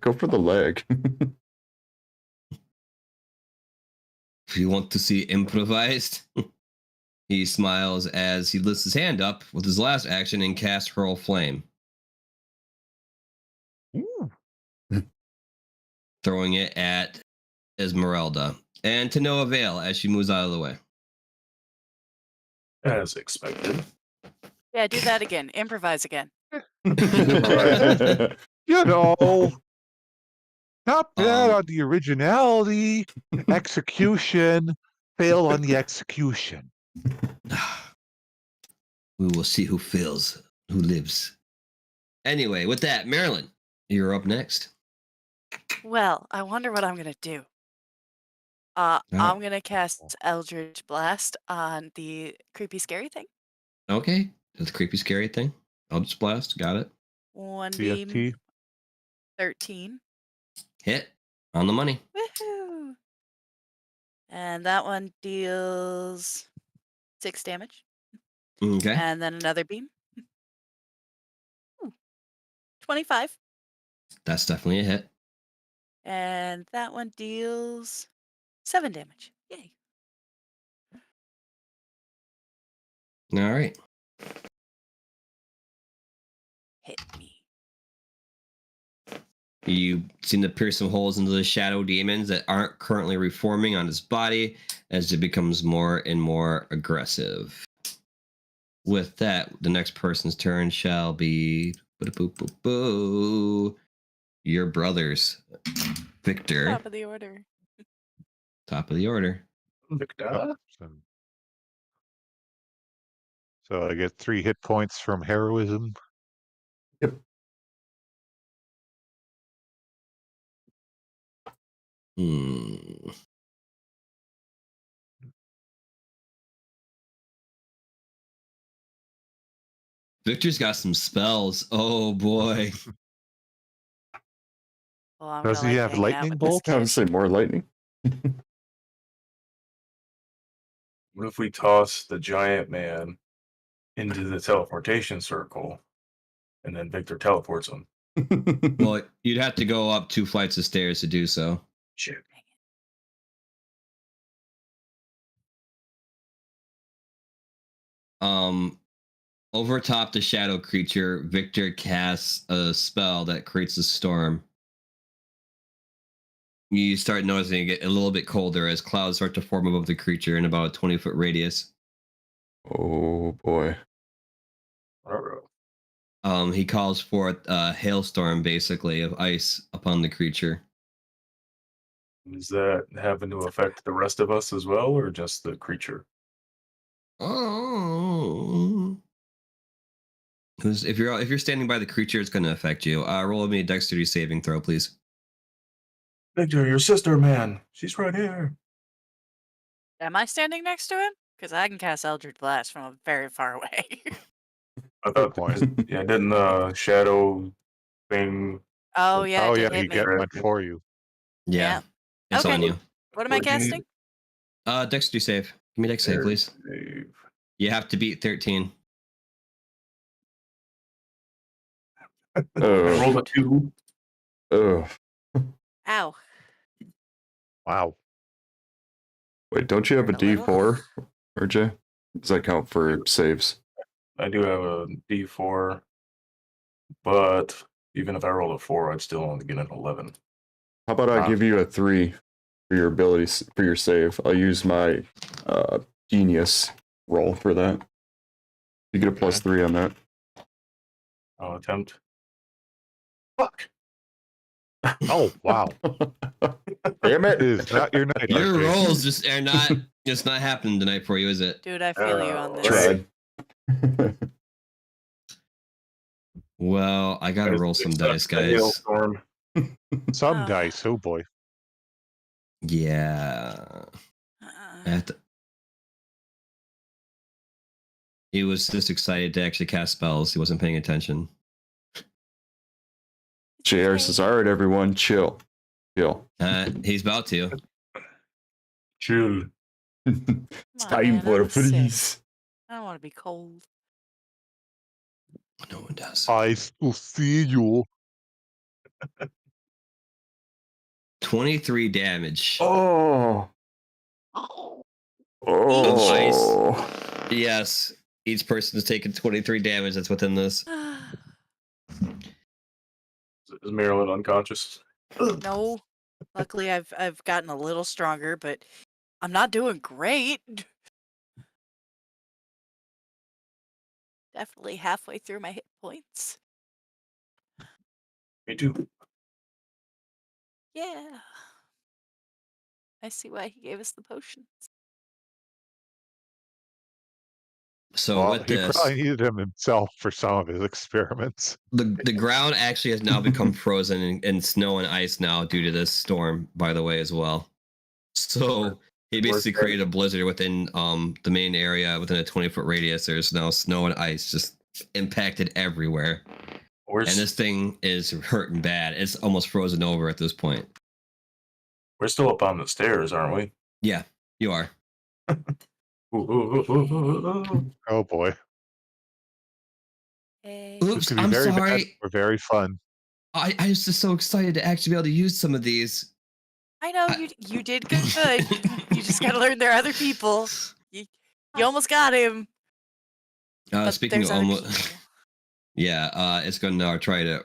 Go for the leg. If you want to see improvised, he smiles as he lifts his hand up with his last action and casts Hurl Flame, Ooh. throwing it at Esmeralda. And to no avail as she moves out of the way. As expected. Yeah, do that again. Improvise again. You know, not bad Um, on the originality. Execution. Fail on the execution. We will see who fails, who lives. Anyway, with that, Marilyn, you're up next. Well, I wonder what I'm gonna do. Oh. I'm gonna cast Eldritch Blast on the creepy scary thing. Okay, that's a creepy, scary thing. Eldritch Blast, got it. 1 beam, CST. 13. Hit on the money. Woohoo! And that one deals 6 damage. Okay, And then another beam. Ooh, 25. that's definitely a hit. And that one deals 7 damage. Yay. All right. Hit me. You seem to pierce some holes into the shadow demons that aren't currently reforming on his body as it becomes more and more aggressive. With that, the next person's turn shall be your brothers, Victor, Top of the order. top of the order. Victor. So I get 3 hit points from heroism. Hmm. Victor's got some spells. Oh boy. Well, I'm Does gonna he like have hanging out lightning with this bolts? I kid. would say more lightning. What if we toss the giant man into the teleportation circle and then Victor teleports him? Well, you'd have to go up 2 flights of stairs to do so. Shit. Over top the shadow creature, Victor casts a spell that creates a storm. You start noticing it get a little bit colder as clouds start to form above the creature in about a 20-foot radius. Oh boy. He calls forth a hailstorm, basically, of ice upon the creature. Does that happen to affect the rest of us as well, or just the creature? Oh. If you're standing by the creature, it's going to affect you. Roll me a dexterity saving throw, please. Victor, your sister, man. She's right here. Am I standing next to him? Because I can cast Eldritch Blast from very far away. I thought, point. yeah, didn't the shadow thing? Oh, yeah, Oh it yeah, did he hit me. went for you. Yeah, it's Okay. on you. What am I Would you- casting? Dexterity save. Give me dex save, please. Save. You have to beat 13. I Oh, rolled a 2. oh. Ow. Wow. Wait, don't you have a Hurt a little. D4, RJ? Does that count for saves? I do have a D4, but even if I roll a 4, I'd still only get an 11. How about I Ah. give you a 3 for your ability for your save? I'll use my genius roll for that. You get a +3 on that. I'll attempt. Fuck. Oh, wow. Damn It it! is not your night, Your RJ. rolls just are not just not happening tonight for you, is it? Dude, I feel you on this. Tried. Well, I gotta roll some dice, guys. Hailstorm. Some Oh. dice. Oh, boy. Yeah. He was just excited to actually cast spells. He wasn't paying attention. JR says, "All right, everyone, chill, chill. He's about to. Chill. It's Come on, time man, for a I'm sick. freeze." I don't want to be cold. No one does. I will see you. 23 damage. Oh, oh. Yes. Each person has taken 23 damage that's within this. Is Marilyn unconscious? No. Luckily, I've gotten a little stronger, but I'm not doing great. Definitely halfway through my hit points. Me too. Yeah. I see why he gave us the potions. So Well, with he this, probably needed him himself for some of his experiments. the ground actually has now become frozen and snow and ice now due to this storm, by the way, as well. So he basically created a blizzard within the main area within a 20-foot radius. There's now snow and ice just impacted everywhere. And this thing is hurting bad. It's almost frozen over at this point. We're still up on the stairs, aren't we? Yeah, you are. Oh, boy. Hey. This Oops, could be I'm very sorry. bad or very fun. I was just so excited to actually be able to use some of these. I know you did good. You just got to learn there are other people. You almost got him. But Speaking of there's other almost, people. yeah, it's going to now try to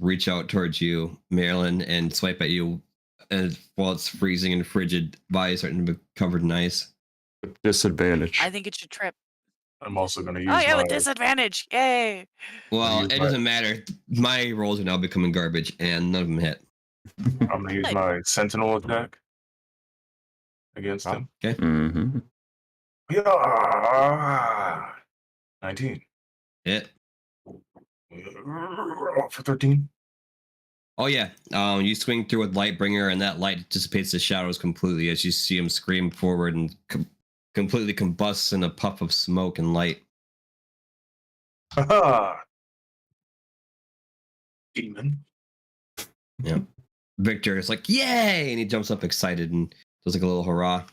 reach out towards you, Marilyn, and swipe at you, and while it's freezing and frigid, body starting to be covered in ice. Disadvantage. I think it should trip. I'm also going to use Oh yeah, my... with disadvantage. Yay. Well, use it my- doesn't matter. My rolls are now becoming garbage, and none of them hit. I'm going to use Good. my sentinel attack against Wow. him. Okay. Mm-hmm. Yeah. 19. Hit. For 13. Oh yeah. You swing through with Lightbringer, and that light dissipates the shadows completely as you see him scream forward and completely combusts in a puff of smoke and light. Haha. Demon. Yeah. Victor is like, "Yay!" and he jumps up excited and does like a little hurrah.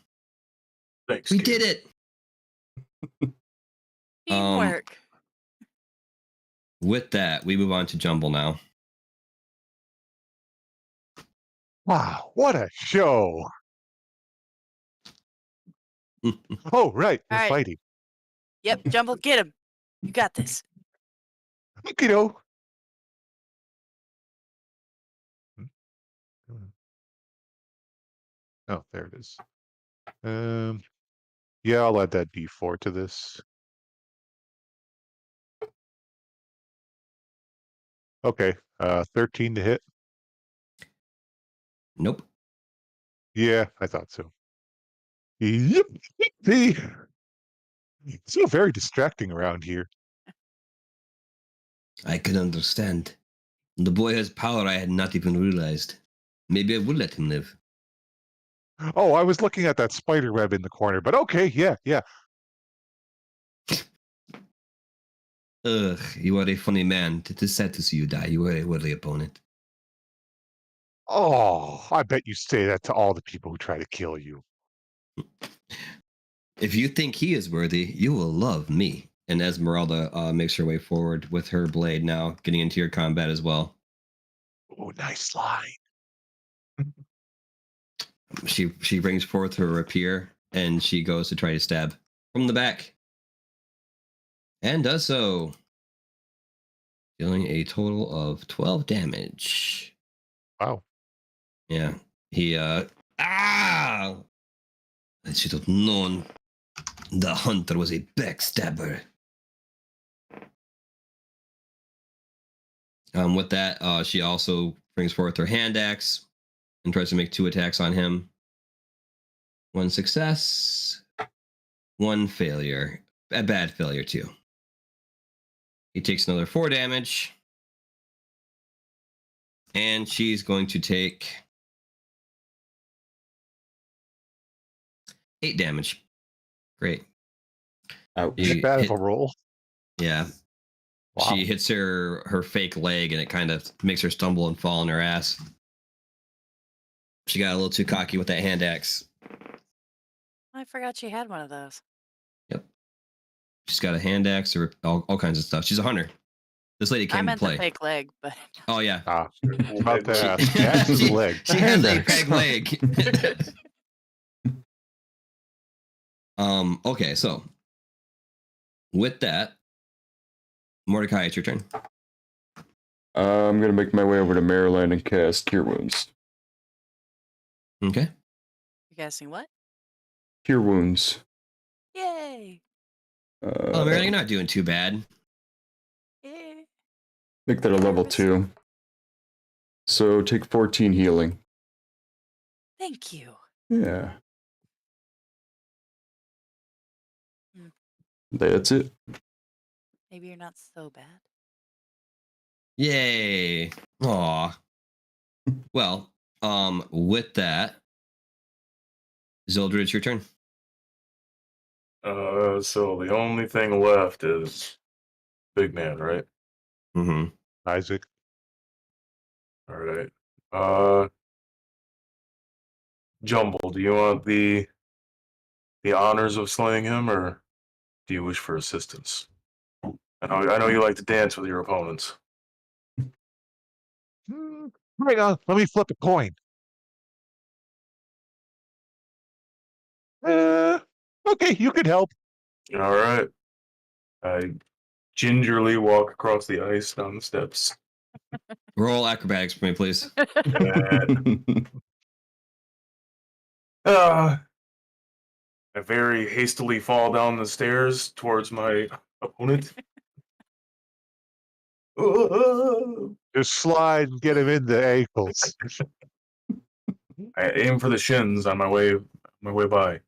Thanks. We kid. did it. Teamwork. With that, we move on to Jumble now. Wow, what a show. Oh, right. We're All right. fighting. Yep, Jumble, get him. You got this. Okie Oh, there it is. Yeah, I'll add that D4 to this. Okay, 13 to hit. Nope. Yeah, I thought so. Yep. See, it's so very distracting around here. I can understand. The boy has power I had not even realized. Maybe I will let him live. Oh, I was looking at that spider web in the corner, but okay, yeah. Ugh, you are a funny man. It is sad to see you die. You are a worthy opponent. Oh, I bet you say that to all the people who try to kill you. If you think he is worthy, you will love me. And Esmeralda makes her way forward with her blade now, getting into your combat as well. Oh, nice line. She brings forth her rapier and she goes to try to stab from the back. And does so. Dealing a total of 12 damage. Wow. Yeah. He I should have known the hunter was a backstabber. With that, she also brings forth her hand axe and tries to make 2 attacks on him. 1 success, 1 failure. A bad failure, too. He takes another 4 damage. And she's going to take 8 damage. Great. Ouch. You Bad of hit- a roll. Yeah. Wow. She hits her fake leg and it kind of makes her stumble and fall on her ass. She got a little too cocky with that hand axe. I forgot she had one of those. Yep. She's got a hand axe or all kinds of stuff. She's a hunter. This lady I came to meant the play. fake leg, but Oh, yeah. About to She- ask. The axe is she- leg. She has a Hand axe. peg leg. Okay, so with that, Mordecai, it's your turn. I'm gonna make my way over to Maryland and cast Cure Wounds. Okay. you guessing what? Cure Wounds. Yay! Oh, Mary, you're not doing too bad. Yay! Make that a level 2. So take 14 healing. Thank you. Yeah. Hmm. That's it. Maybe you're not so bad. Yay. Aw. Well, with that, Zildred, it's your turn. So the only thing left is Big Man, right? Mm-hmm. Isaac. All right. Jumble, do you want the honors of slaying him, or do you wish for assistance? I know you like to dance with your opponents. Hang on. Let me flip a coin. Okay, you can help. All right. I gingerly walk across the ice down the steps. Roll acrobatics for me, please. And I very hastily fall down the stairs towards my opponent. Just slide and get him in the ankles. I aim for the shins on my way by.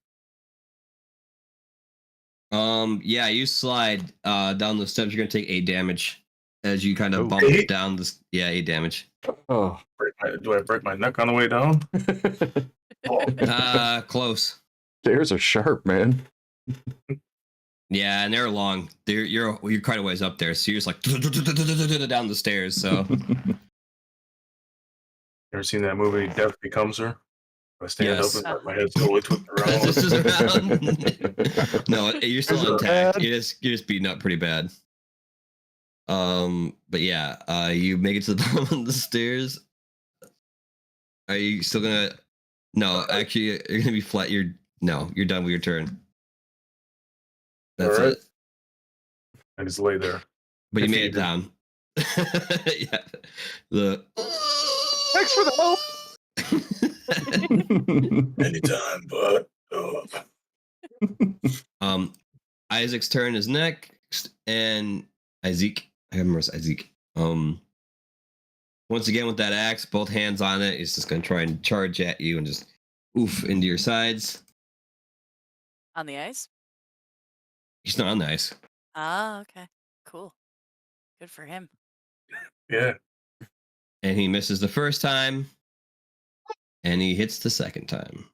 Yeah, you slide down the steps. You're gonna take 8 damage as you kind of Oh, bump 8? down this. Yeah, 8 damage. Oh. Do I break my neck on the way down? Close. Stairs are sharp, man. Yeah, and they're long. You're quite a ways up there, so you're just like down the stairs. So Ever seen that movie Death Becomes Her? I stand Yes. up and my head's totally twisted around. this is around. No, you're still Is it intact. bad? You're just beaten up pretty bad. But yeah, you make it to the bottom of the stairs. Are you still gonna? No, actually, you're gonna be flat. You're done with your turn. That's All right. it. I just lay there. But you made it Defeated. down. Yeah. The. Thanks for the help. Anytime, but Isaac's turn is next, and Isaac. I remember it's Isaac. Once again with that axe, both hands on it, he's just gonna try and charge at you and just oof into your sides. On the ice? He's not on the ice. Ah, okay. Cool. Good for him. yeah. And he misses the first time. And he hits the second time.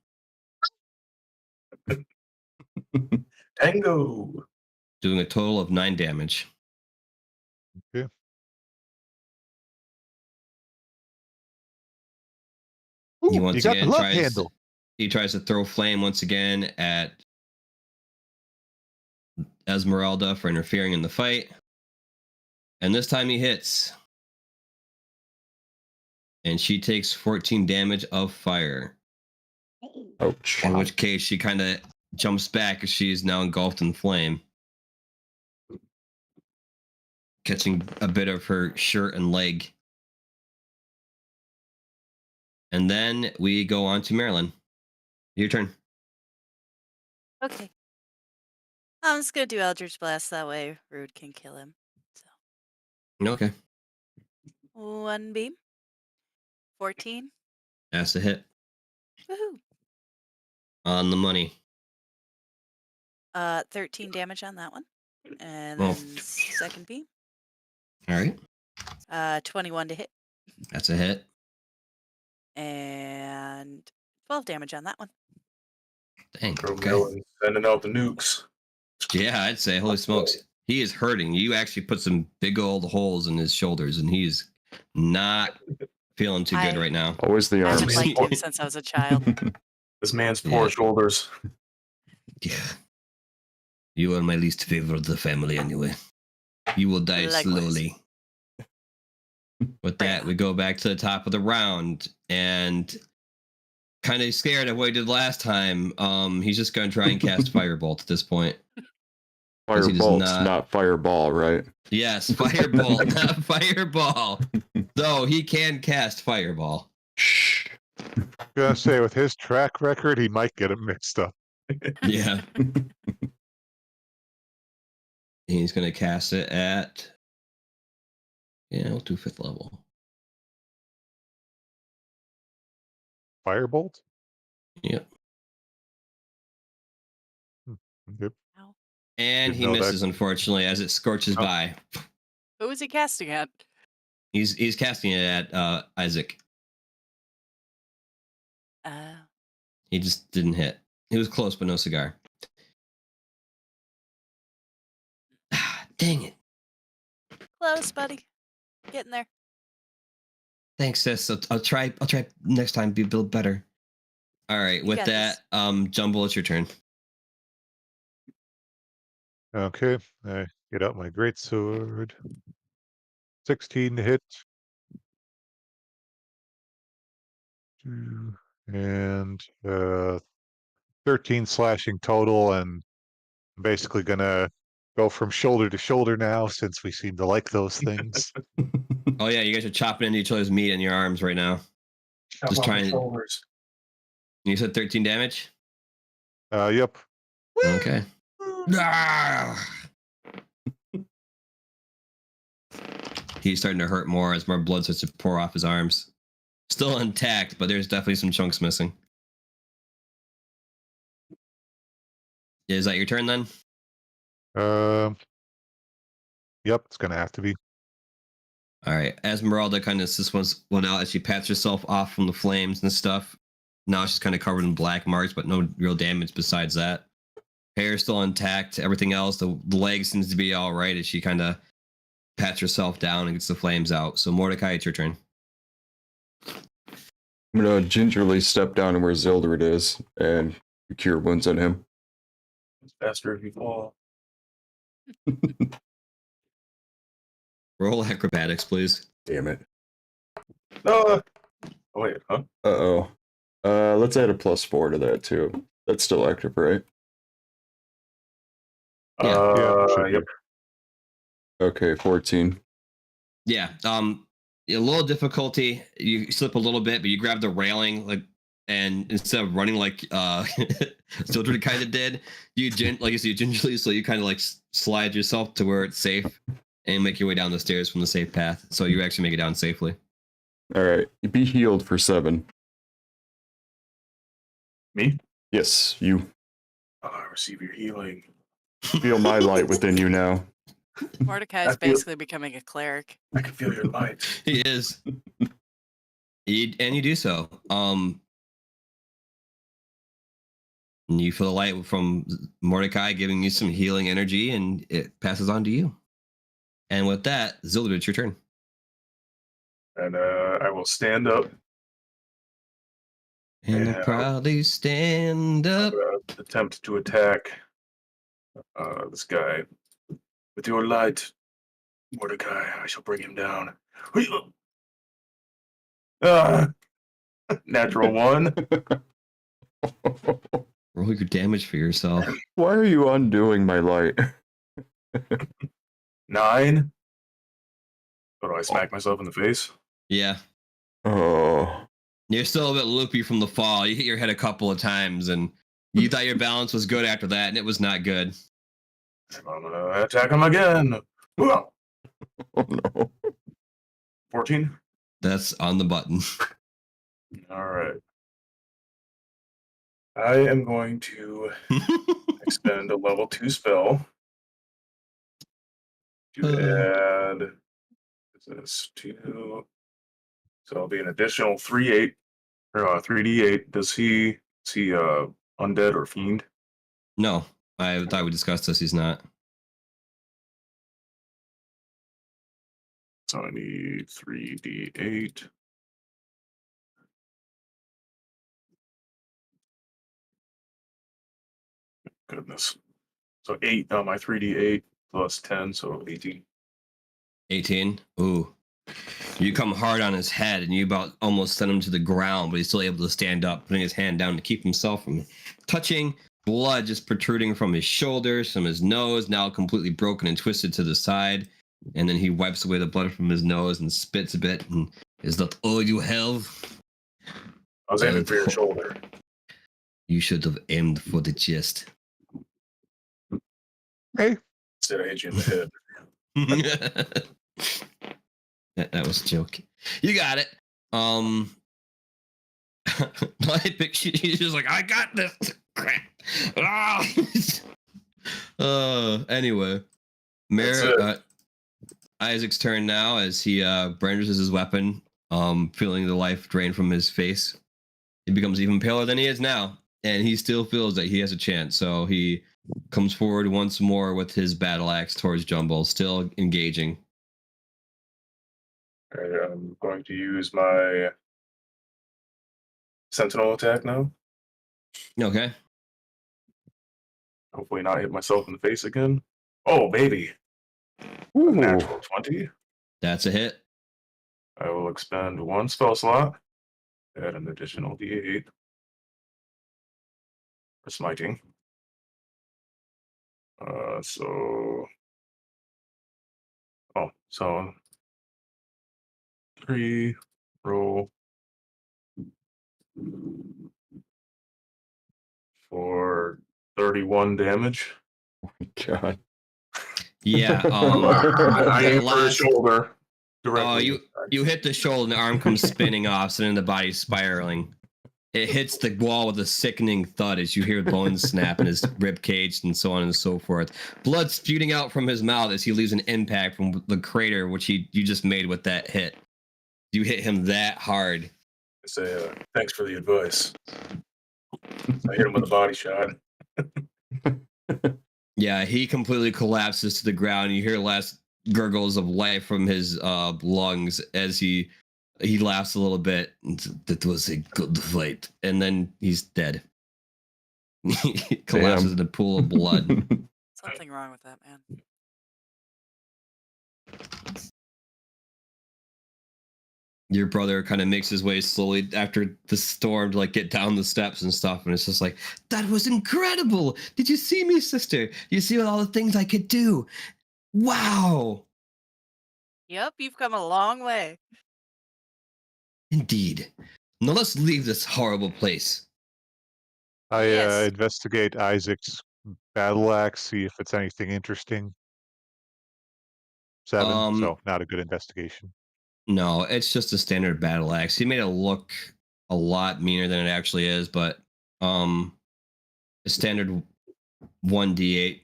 Tango. Doing a total of 9 damage. Okay. He Ooh, once you got the again love tries. handle. He tries to throw flame once again at Esmeralda for interfering in the fight. And this time he hits. And she takes 14 damage of fire. Ouch. In which case she kind of jumps back as she is now engulfed in flame, catching a bit of her shirt and leg. And then we go on to Marilyn. Your turn. Okay. I'm just gonna do Eldritch Blast, that way Rude can kill him. So Okay. 1 beam. 14. That's a hit. Woohoo. On the money. 13 damage on that one. And Oh. then second beam. All right. 21 to hit. That's a hit. And 12 damage on that one. Dang. From Okay. Maryland, sending out the nukes. Yeah, I'd say, holy smokes. He is hurting. You actually put some big old holes in his shoulders, and he's not feeling too good right now. Always the I arms. haven't liked him since I was a child. This man's poor shoulders. Yeah. You are my least favorite of the family anyway. You will die Likewise. slowly. With that, we go back to the top of the round, and kind of scared of what he did last time. He's just going to try and cast Firebolt at this point. Because he does Firebolt's not- not fireball, right? Yes, Firebolt, not Fireball. Though he can cast Fireball. Shh. Gonna say, with his track record, he might get it mixed up. Yeah. He's going to cast it at... Yeah, we'll do 5th level. Firebolt? Yep. Yep. And Didn't he know that. misses, unfortunately, as it scorches Oh. by. Who is he casting at? He's casting it at Isaac. He just didn't hit. He was close, but no cigar. Ah, dang it. Close, buddy. Getting there. Thanks, sis. I'll try next time, be a little better. All right, You with got that, Jumble, it's your turn. Okay, I get out my greatsword. 16 to hit. And 13 slashing total, and I'm basically gonna go from shoulder to shoulder now, since we seem to like those things. Oh yeah, you guys are chopping into each other's meat in your arms right now. Chop Just off the trying- shoulders. You said 13 damage? Yep. Okay. Ah! He's starting to hurt more as more blood starts to pour off his arms. Still intact, but there's definitely some chunks missing. Is that your turn then? Yep, it's gonna have to be. All right. Esmeralda kind of just went out as she pats herself off from the flames and stuff. Now she's kind of covered in black marks, but no real damage besides that. Hair still intact. Everything else, the leg seems to be all right as she kind of pats herself down and gets the flames out. So Mordecai, it's your turn. I'm gonna gingerly step down to where Zildred is and cure wounds on him. It's faster if you fall. Roll acrobatics, please. Damn it. No. Oh, wait, huh? Uh-oh. Let's add a +4 to that too. That's still active, right? Yeah, should be. Yep. Okay, 14. Yeah. A little difficulty. You slip a little bit, but you grab the railing, like, and instead of running like Sildred kind of did, you gingerly, so you kind of like slide yourself to where it's safe and make your way down the stairs from the safe path. So you actually make it down safely. All right, be healed for 7. Me? Yes, you Receive your healing. feel my light within you now. Mordecai is basically becoming a cleric. I can feel your light. He is. And you do so. And you feel the light from Mordecai giving you some healing energy, and it passes on to you. And with that, Zildred, it's your turn. And I will stand up And Yeah. I'll proudly stand I'm up. gonna attempt to attack this guy with your light, Mordecai. I shall bring him down. Ah, natural 1. Roll your damage for yourself. Why are you undoing my light? 9. So do I smack myself in the face? Yeah. Oh. You're still a bit loopy from the fall. You hit your head a couple of times, and you thought your balance was good after that, and it was not good. I'm gonna attack him again. Oh no. 14. That's on the button. All right. I am going to expend a level 2 spell to add this 2. So it'll be an additional 3d8. Is he undead or fiend? No, I thought we discussed this. He's not. So I need 3d8. Goodness. So 8 on my 3d8 plus 10, so 18. 18. Ooh. You come hard on his head, and you about almost send him to the ground, but he's still able to stand up, putting his hand down to keep himself from touching. Blood just protruding from his shoulders, from his nose, now completely broken and twisted to the side. And then he wipes away the blood from his nose and spits a bit. And is that all you have? I was aiming for your shoulder. You should have aimed for the chest. Hey, Instead, I hit you in the head. that was a joke. You got it. I picture he's just like, I got this. Crap. Ah! Anyway, Isaac's turn now as he brandishes his weapon, feeling the life drain from his face. He becomes even paler than he is now, and he still feels that he has a chance. So he comes forward once more with his battle axe towards Jumble, still engaging. All right, I'm going to use my sentinel attack now. Okay. Hopefully not hit myself in the face again. Oh, baby. Ooh. Natural 20. That's a hit. I will expend 1 spell slot. Add an additional d8 for smiting. So 3 roll for 31 damage. God. Yeah. I the aim for his shoulder. Oh, Directly. you hit the shoulder and the arm comes spinning off, sending the body spiraling. It hits the wall with a sickening thud as you hear bones snap in his rib cage and so on and so forth. Blood spewing out from his mouth as he leaves an impact from the crater which you just made with that hit. You hit him that hard. I say, thanks for the advice. I hit him with a body shot. Yeah, he completely collapses to the ground. You hear last gurgles of life from his lungs as he laughs a little bit. That was a good fight, and then he's dead. He collapses in a pool of blood. Something wrong with that man. Your brother kind of makes his way slowly after the storm to like get down the steps and stuff, and it's just like, that was incredible. Did you see me, sister? You see all the things I could do? Wow. Yep, you've come a long way. Indeed. Now let's leave this horrible place. I Yes. investigate Isaac's battle axe, see if it's anything interesting. 7, so not a good investigation. No, it's just a standard battle axe. He made it look a lot meaner than it actually is, but a standard 1d8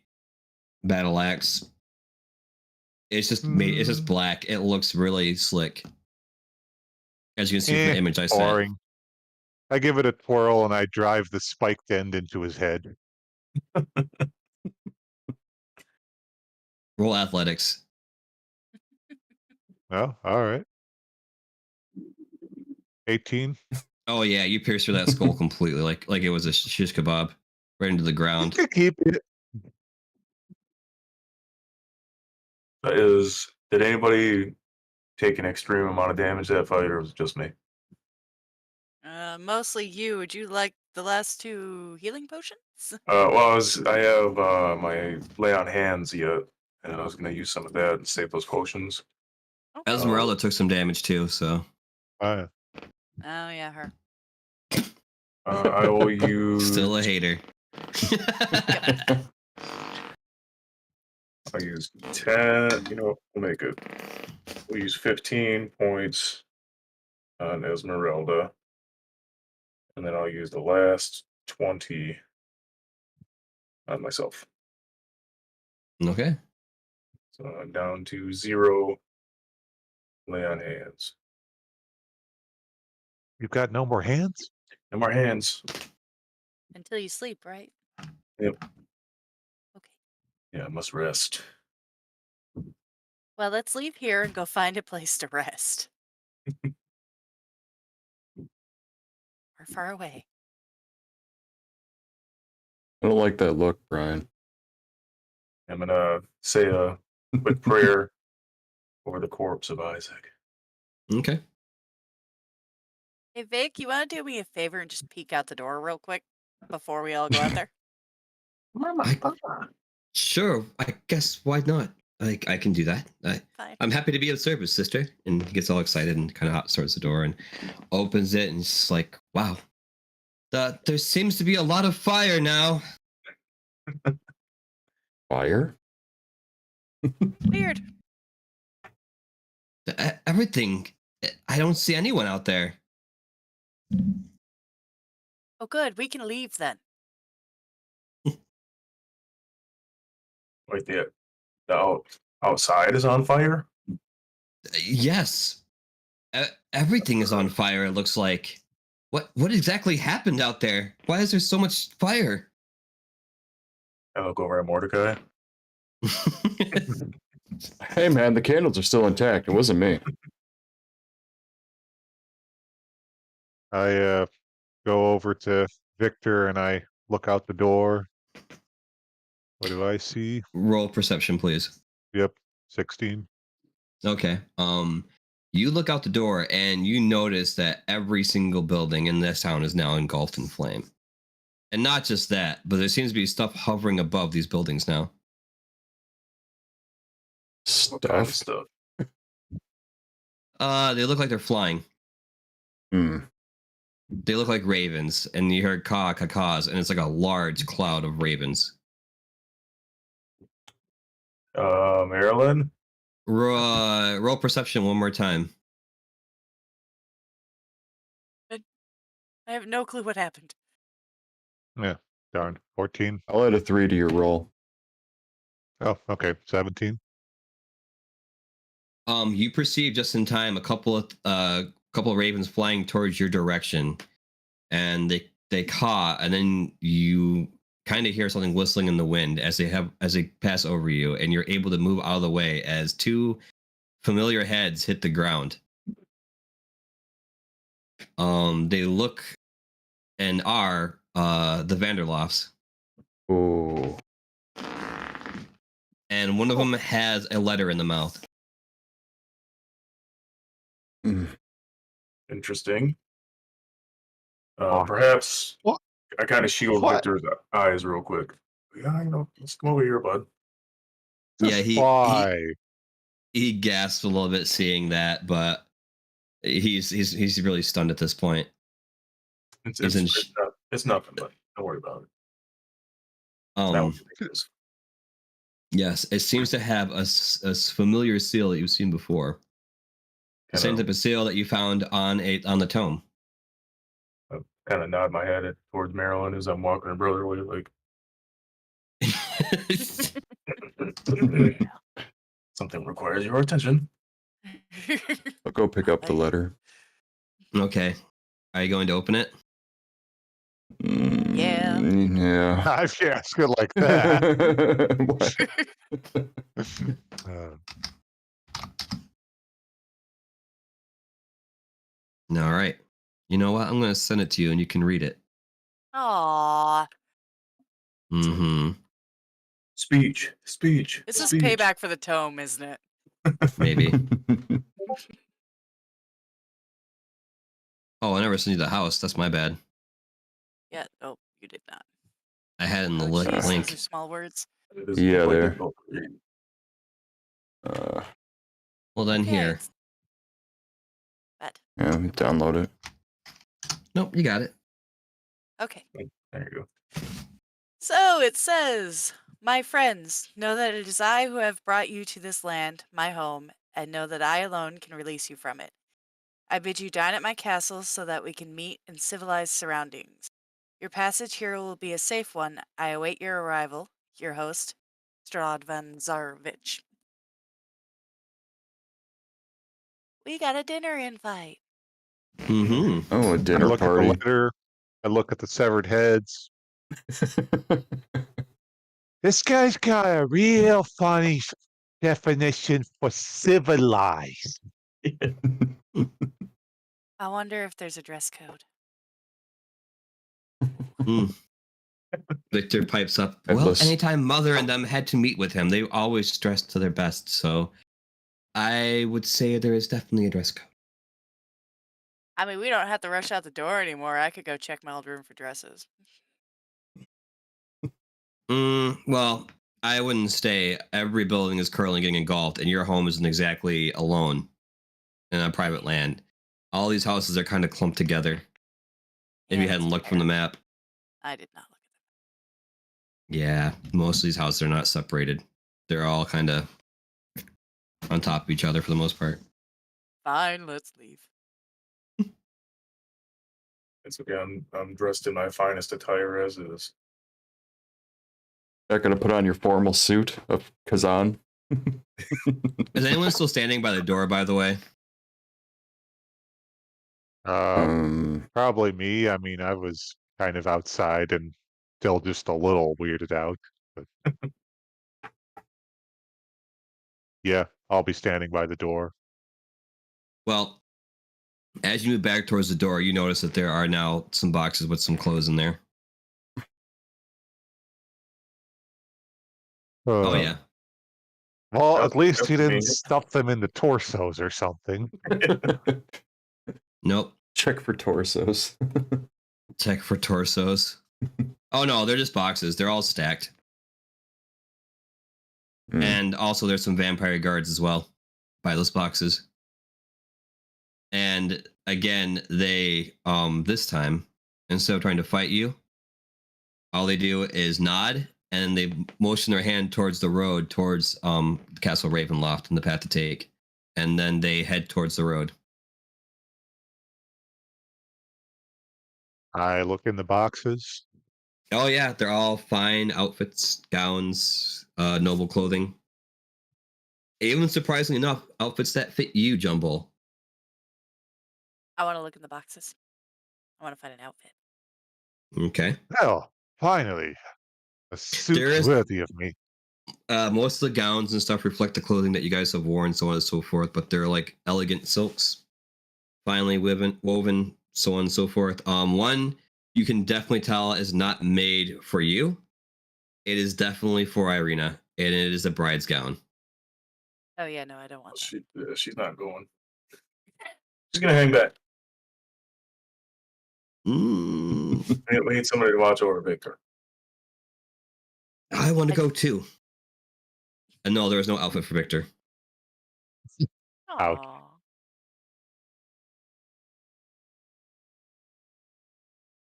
battle axe. It's just made. It's just black. It looks really slick, as you can see from the image I sent. Boring. I give it a twirl and I drive the spiked end into his head. Roll athletics. Oh, all right. 18. Oh yeah, you pierced through that skull completely, like it was a shish kebab, right into the You ground. could keep it. Did anybody take an extreme amount of damage that fight, or was it just me? Mostly you. Would you like the last 2 healing potions? I have my lay on hands yet, and I was gonna use some of that and save those potions. Okay. Esmeralda took some damage too, so Uh, Oh yeah, her. I will use. still a hater. I use 10. You know, we'll make it. We'll use 15 points on Esmeralda, and then I'll use the last 20 on myself. Okay. So I'm down to 0 lay on hands. you've got no more hands? No more hands. Until you sleep, right? Yep. Okay. Yeah, I must rest. Well, let's leave here and go find a place to rest. We're far away. I don't like that look, Brian. I'm gonna say a quick prayer over the corpse of Isaac. Okay. Hey, Vic, you want to do me a favor and just peek out the door real quick before we all go out there? Sure. I guess why not? I can do that. Fine. I'm happy to be of service, sister. And he gets all excited and kind of starts the door and opens it and it's just like, wow. There seems to be a lot of fire now. Fire? Weird. Everything. I don't see anyone out there. Oh, good. We can leave then. Like the outside is on fire. Yes. Everything is on fire, it looks like. What exactly happened out there? Why is there so much fire? I look over at Mordecai. Hey, man, the candles are still intact. It wasn't me. I go over to Victor and I look out the door. What do I see? Roll perception, please. Yep, 16. Okay. You look out the door and you notice that every single building in this town is now engulfed in flame. And not just that, but there seems to be stuff hovering above these buildings now. What kind of Stuff? stuff? They look like they're flying. Hmm. They look like ravens, and you hear caws, and it's like a large cloud of ravens. Maryland. Roll perception one more time. I have no clue what happened. Yeah, darn. 14. I'll add a 3 to your roll. Oh, okay. 17. You perceive just in time a couple of ravens flying towards your direction, and they caw, and then you kind of hear something whistling in the wind as they pass over you, and you're able to move out of the way as 2 familiar heads hit the ground. They look and are the Vanderlofts, Oh. and one of them has a letter in the mouth. Mm. Interesting. Perhaps What? I kind of shield What? Victor's eyes real quick. Yeah, let's come over here, bud. Yeah, Why? he gasped a little bit seeing that, but he's really stunned at this point. It's nothing, but don't worry about it. It's not what you think it is. Yes, it seems to have a familiar seal that you've seen before. The same type of seal that you found on the tome. I kind of nod my head towards Maryland as I'm walking her brother away, like something requires your attention. I'll go pick up the letter. Okay. Are you going to open it? Yeah. Yeah. I ask it like that. All right. You know what? I'm going to send it to you and you can read it. Aww. Mm-hmm. Speech. Speech. This is speech. payback for the tome, isn't it? Maybe. Oh, I never sent you the house. That's my bad. Yeah. Oh, you did not. I had it in the Oh, jeez, those link. are small words. It is Yeah, quite there. difficult to read. Well, then Okay, here. it's bad. Yeah, download it. Nope, you got it. Okay. There you go. So it says, "My friends, know that it is I who have brought you to this land, my home, and know that I alone can release you from it. I bid you dine at my castle so that we can meet in civilized surroundings. Your passage here will be a safe one. I await your arrival. Your host, Strahd van Zarvich." We got a dinner invite. Mm-hmm. Oh, a I dinner look at the party. letter. I look at the severed heads. This guy's got a real funny definition for civilized. I wonder if there's a dress code. Victor pipes up. Headless. Well, anytime Mother and them had to meet with him, they always dressed to their best. So I would say there is definitely a dress code. I mean, we don't have to rush out the door anymore. I could go check my old room for dresses. Well, I wouldn't stay. Every building is currently getting engulfed, and your home isn't exactly alone in a private land. All these houses are kind of clumped together. If Yeah, you that's hadn't looked from fair. the map. I did not look at Yeah, most of these houses are not separated. They're all kind of on top of each other for the most part. them. Fine, let's leave. It's okay. I'm dressed in my finest attire as is. Not gonna put on your formal suit of Kazan. Is anyone still standing by the door, by the way? Probably me. I mean, I was kind of outside and still just a little weirded out. But yeah, I'll be standing by the door. Well, as you move back towards the door, you notice that there are now some boxes with some clothes in there. Oh, yeah. Well, That's- at least that's he didn't convenient. stuff them into torsos or something. Nope. Check for torsos. Check for torsos. Oh, no, they're just boxes. They're all stacked. Mm. And also, there's some vampire guards as well by those boxes. And again, they, this time, instead of trying to fight you, all they do is nod and they motion their hand towards the road, towards Castle Ravenloft and the path to take. And then they head towards the road. I look in the boxes. Oh, yeah, they're all fine outfits, gowns, noble clothing. Even surprisingly enough, outfits that fit you, Jumble. I want to look in the boxes. I want to find an outfit. Okay. Well, finally, a suit There is- worthy of me. Most of the gowns and stuff reflect the clothing that you guys have worn, so on and so forth, but they're like elegant silks, finely woven, so on and so forth. One you can definitely tell is not made for you. It is definitely for Irina, and it is a bride's gown. Oh yeah, no, I don't want that. She's not going. She's gonna hang back. We need somebody to watch over Victor. I want to go too. And no, there is no outfit for Victor. Out. Aw.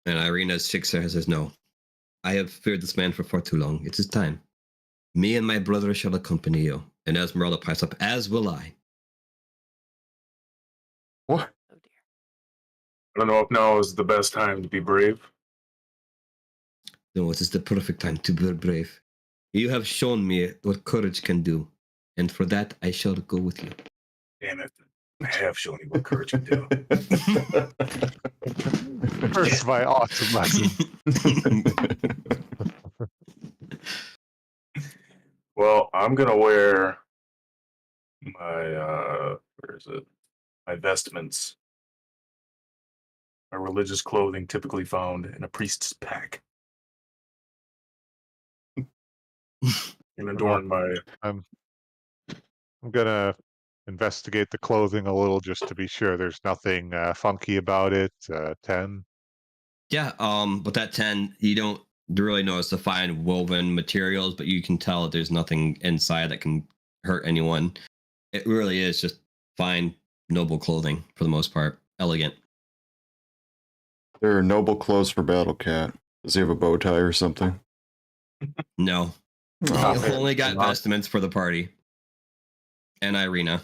And Irina shakes her head and says, "No, I have feared this man for far too long. It is time. Me and my brother shall accompany you." And Esmeralda pipes up, "As will I." What? Oh dear. I don't know if now is the best time to be brave. No, it is the perfect time to be brave. You have shown me what courage can do, and for that I shall go with you. Damn it. I have shown you what courage can do. First, my awesome lesson. Well, I'm gonna wear my where is it? My vestments. my religious clothing typically found in a priest's pack. And adorn my I'm gonna investigate the clothing a little just to be sure there's nothing funky about it. 10. Yeah, but that 10, you don't really notice the fine woven materials, but you can tell that there's nothing inside that can hurt anyone. It really is just fine, noble clothing for the most part. Elegant. There are noble clothes for Battle Cat. Does he have a bow tie or something? No. Oh, He only got Not- vestments for the party. And Irina.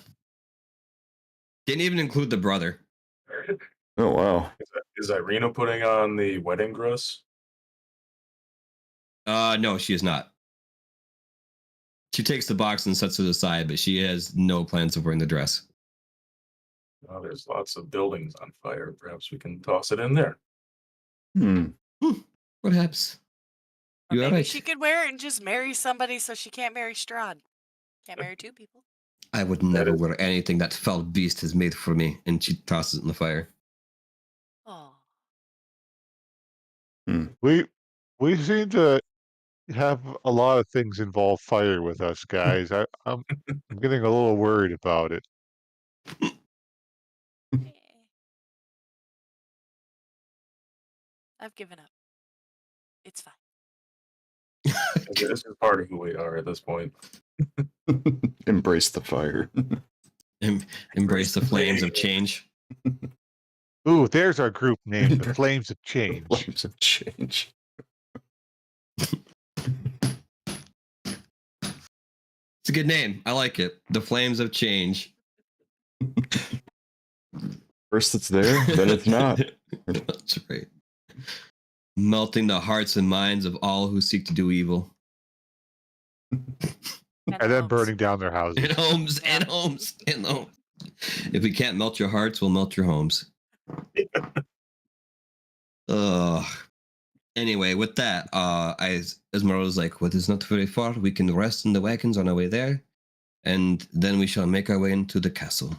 Didn't even include the brother. oh wow. Is Irina putting on the wedding dress? No, she is not. She takes the box and sets it aside, but she has no plans of wearing the dress. There's lots of buildings on fire. Perhaps we can toss it in there. Perhaps. Or You are maybe right. she could wear it and just marry somebody so she can't marry Strahd. Can't marry two people. I would never is- wear anything that foul beast has made for me. And she tosses it in the fire. Oh. We seem to have a lot of things involve fire with us, guys. I'm getting a little worried about it. Eh. I've given up. It's fine. This is part of who we are at this point. Embrace the fire. Embrace the flames of change. Ooh, there's our group name, the Flames of Change. Flames of change. It's a good name. I like it. The Flames of Change. First it's there, then it's not. That's right. Melting the hearts and minds of all who seek to do evil. And then burning down their houses. In homes, in homes, in homes. If we can't melt your hearts, we'll melt your homes. Anyway, with that, Esmeralda was like, well, it's not very far. We can rest in the wagons on our way there, and then we shall make our way into the castle.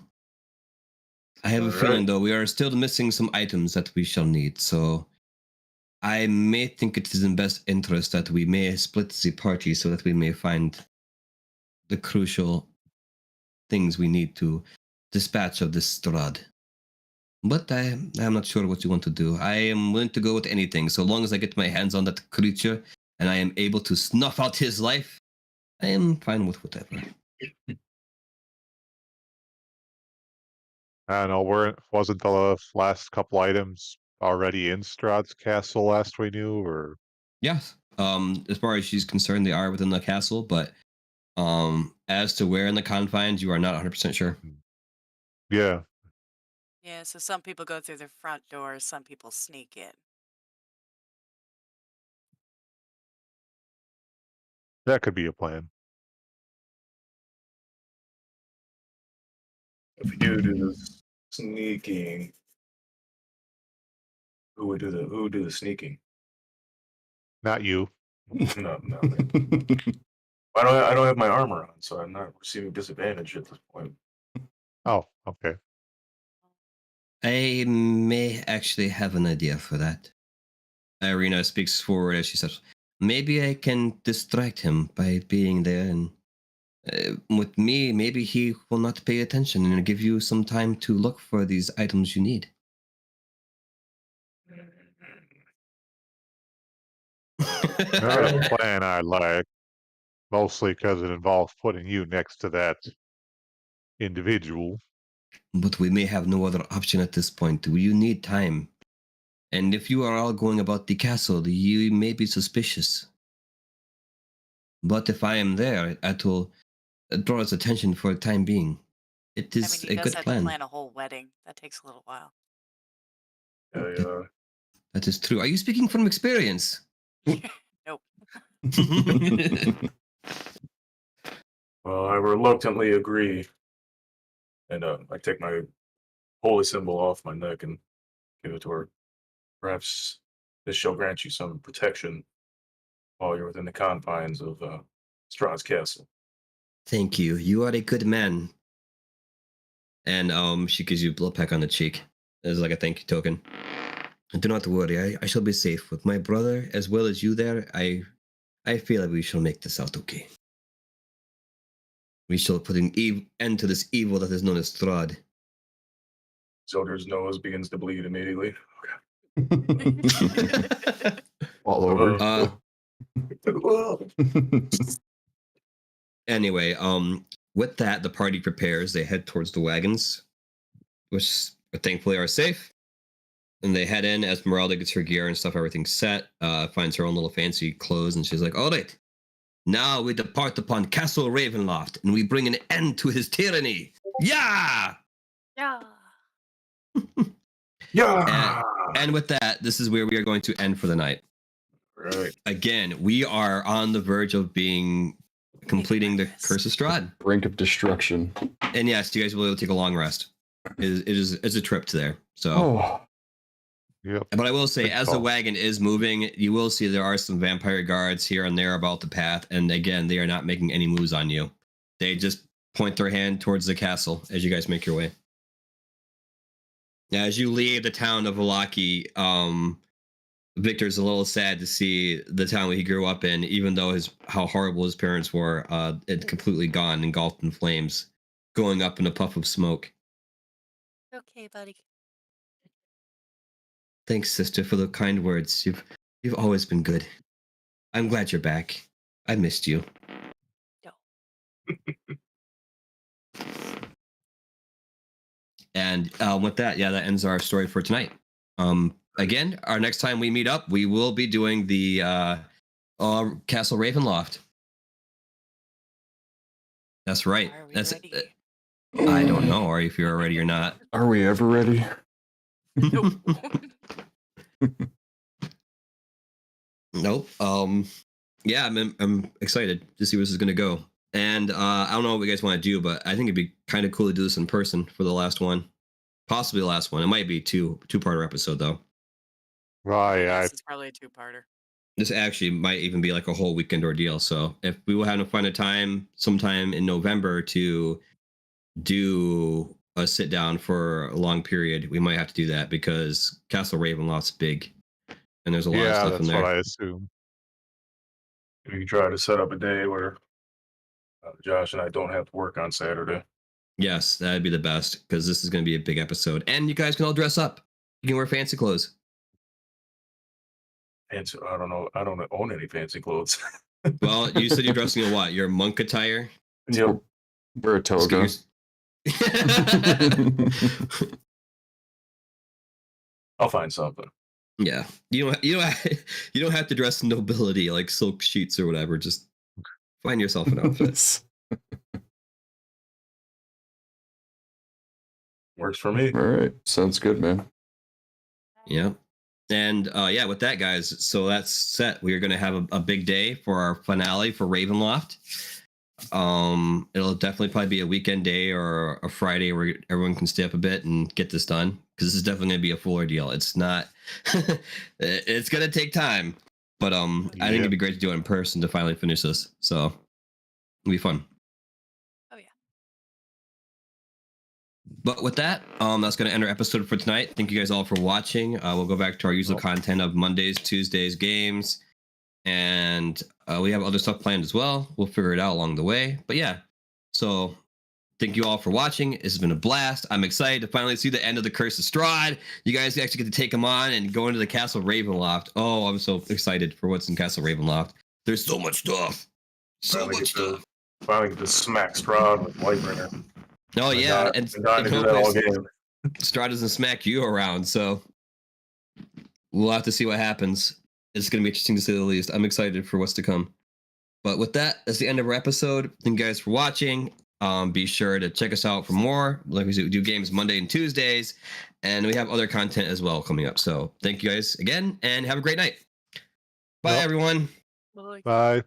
I have a feeling, though, we are still missing some items that we shall need, so I may think it is in best interest that we may split the party so that we may find the crucial things we need to dispatch of this Strahd. But I'm not sure what you want to do. I am willing to go with anything, so long as I get my hands on that creature and I am able to snuff out his life, I am fine with whatever. I don't know, wasn't the last couple items already in Strahd's castle last we knew, or? Yes. As far as she's concerned, they are within the castle, but as to where in the confines, you are not 100% sure. Yeah. Yeah, so some people go through the front door, some people sneak in. That could be a plan. If we do the sneaking, who would do the sneaking? Not you. No. I don't have my armor on, so I'm not receiving disadvantage at this point. Oh, okay. I may actually have an idea for that. Irina speaks forward as she says, maybe I can distract him by being there, and with me, maybe he will not pay attention and give you some time to look for these items you need. Not a plan I like. Mostly because it involves putting you next to that individual. But we may have no other option at this point. You need time. And if you are all going about the castle, you may be suspicious. But if I am there, it will draw his attention for the time being. It I is mean, he a does good have to plan. plan a whole wedding. That takes a little while. That is true. Are you speaking from experience? Nope. Well, I reluctantly agree, and I take my holy symbol off my neck and give it to her. Perhaps this shall grant you some protection while you're within the confines of Strahd's castle. Thank you. You are a good man. And she gives you a blow peck on the cheek as like a thank you token. Do not worry, I shall be safe with my brother as well as you there. I feel like we shall make this out okay. We shall put an end to this evil that is known as Strahd. Zilder's nose begins to bleed immediately. All over. Anyway, with that, the party prepares. They head towards the wagons, which thankfully are safe. And they head in. Esmeralda gets her gear and stuff, everything's set. Finds her own little fancy clothes, and she's like, "All right, now we depart upon Castle Ravenloft, and we bring an end to his tyranny." Yeah. Yeah. Yeah. And with that, this is where we are going to end for the night. Right. Again, we are on the verge of completing the Curse of Strahd. Brink of destruction. And yes, you guys will be able to take a long rest. It's a trip to there. So, Oh, Yep. but I will say, Good as the call. wagon is moving, you will see there are some vampire guards here and there about the path. And again, they are not making any moves on you. They just point their hand towards the castle as you guys make your way. Now, as you leave the town of Valaki, Victor's a little sad to see the town he grew up in, even though how horrible his parents were. It's completely gone, engulfed in flames, going up in a puff of smoke. Okay, buddy. Thanks, sister, for the kind words. You've always been good. I'm glad you're back. I missed you. And with that, that ends our story for tonight. Again, our next time we meet up, we will be doing the Castle Ravenloft. That's right. Are we That's. ready? I don't know, or if you're ready or not. are we ever ready? Nope. Nope. Yeah, I'm excited to see where this is gonna go. And I don't know what you guys want to do, but I think it'd be kind of cool to do this in person for the last one, possibly the last one. It might be two-parter episode though. Right. This is probably a two-parter. This actually might even be like a whole weekend ordeal. So if we will have to find a time sometime in November to do a sit down for a long period, we might have to do that because Castle Ravenloft's big and there's a lot of Yeah, stuff that's in there. what I assume. We can try to set up a day where Josh and I don't have to work on Saturday. Yes, that'd be the best because this is going to be a big episode. And you guys can all dress up. You can wear fancy clothes. And so I don't know. I don't own any fancy clothes. Well, you said you're dressing in what? Your monk attire? Yep. Wear a toga. I'll find something. Yeah, you don't have to dress in nobility like silk sheets or whatever. Just find yourself an outfit. Works for me. All right. Sounds good, man. Yeah. And with that, guys, so that's set. We are going to have a big day for our finale for Ravenloft. It'll definitely probably be a weekend day or a Friday where everyone can stay up a bit and get this done because this is definitely going to be a full ordeal. It's not, it's going to take time, but I think it'd be great to do it in person to finally finish this. So it'll be fun. But with that, that's going to end our episode for tonight. Thank you guys all for watching. We'll go back to our usual content of Mondays, Tuesdays, games. And we have other stuff planned as well. We'll figure it out along the way. But yeah, so thank you all for watching. It's been a blast. I'm excited to finally see the end of the Curse of Strahd. You guys actually get to take them on and go into the Castle Ravenloft. Oh, I'm so excited for what's in Castle Ravenloft. There's so much stuff. Finally get to smack Strahd with Lightbringer. Oh yeah, and do that all game. Strahd doesn't smack you around, so we'll have to see what happens. It's going to be interesting to say the least. I'm excited for what's to come. But with that, that's the end of our episode. Thank you guys for watching. Be sure to check us out for more. Like we said, we do games Monday and Tuesdays, and we have other content as well coming up. So thank you guys again, and have a great night. Bye, everyone. Bye. Bye.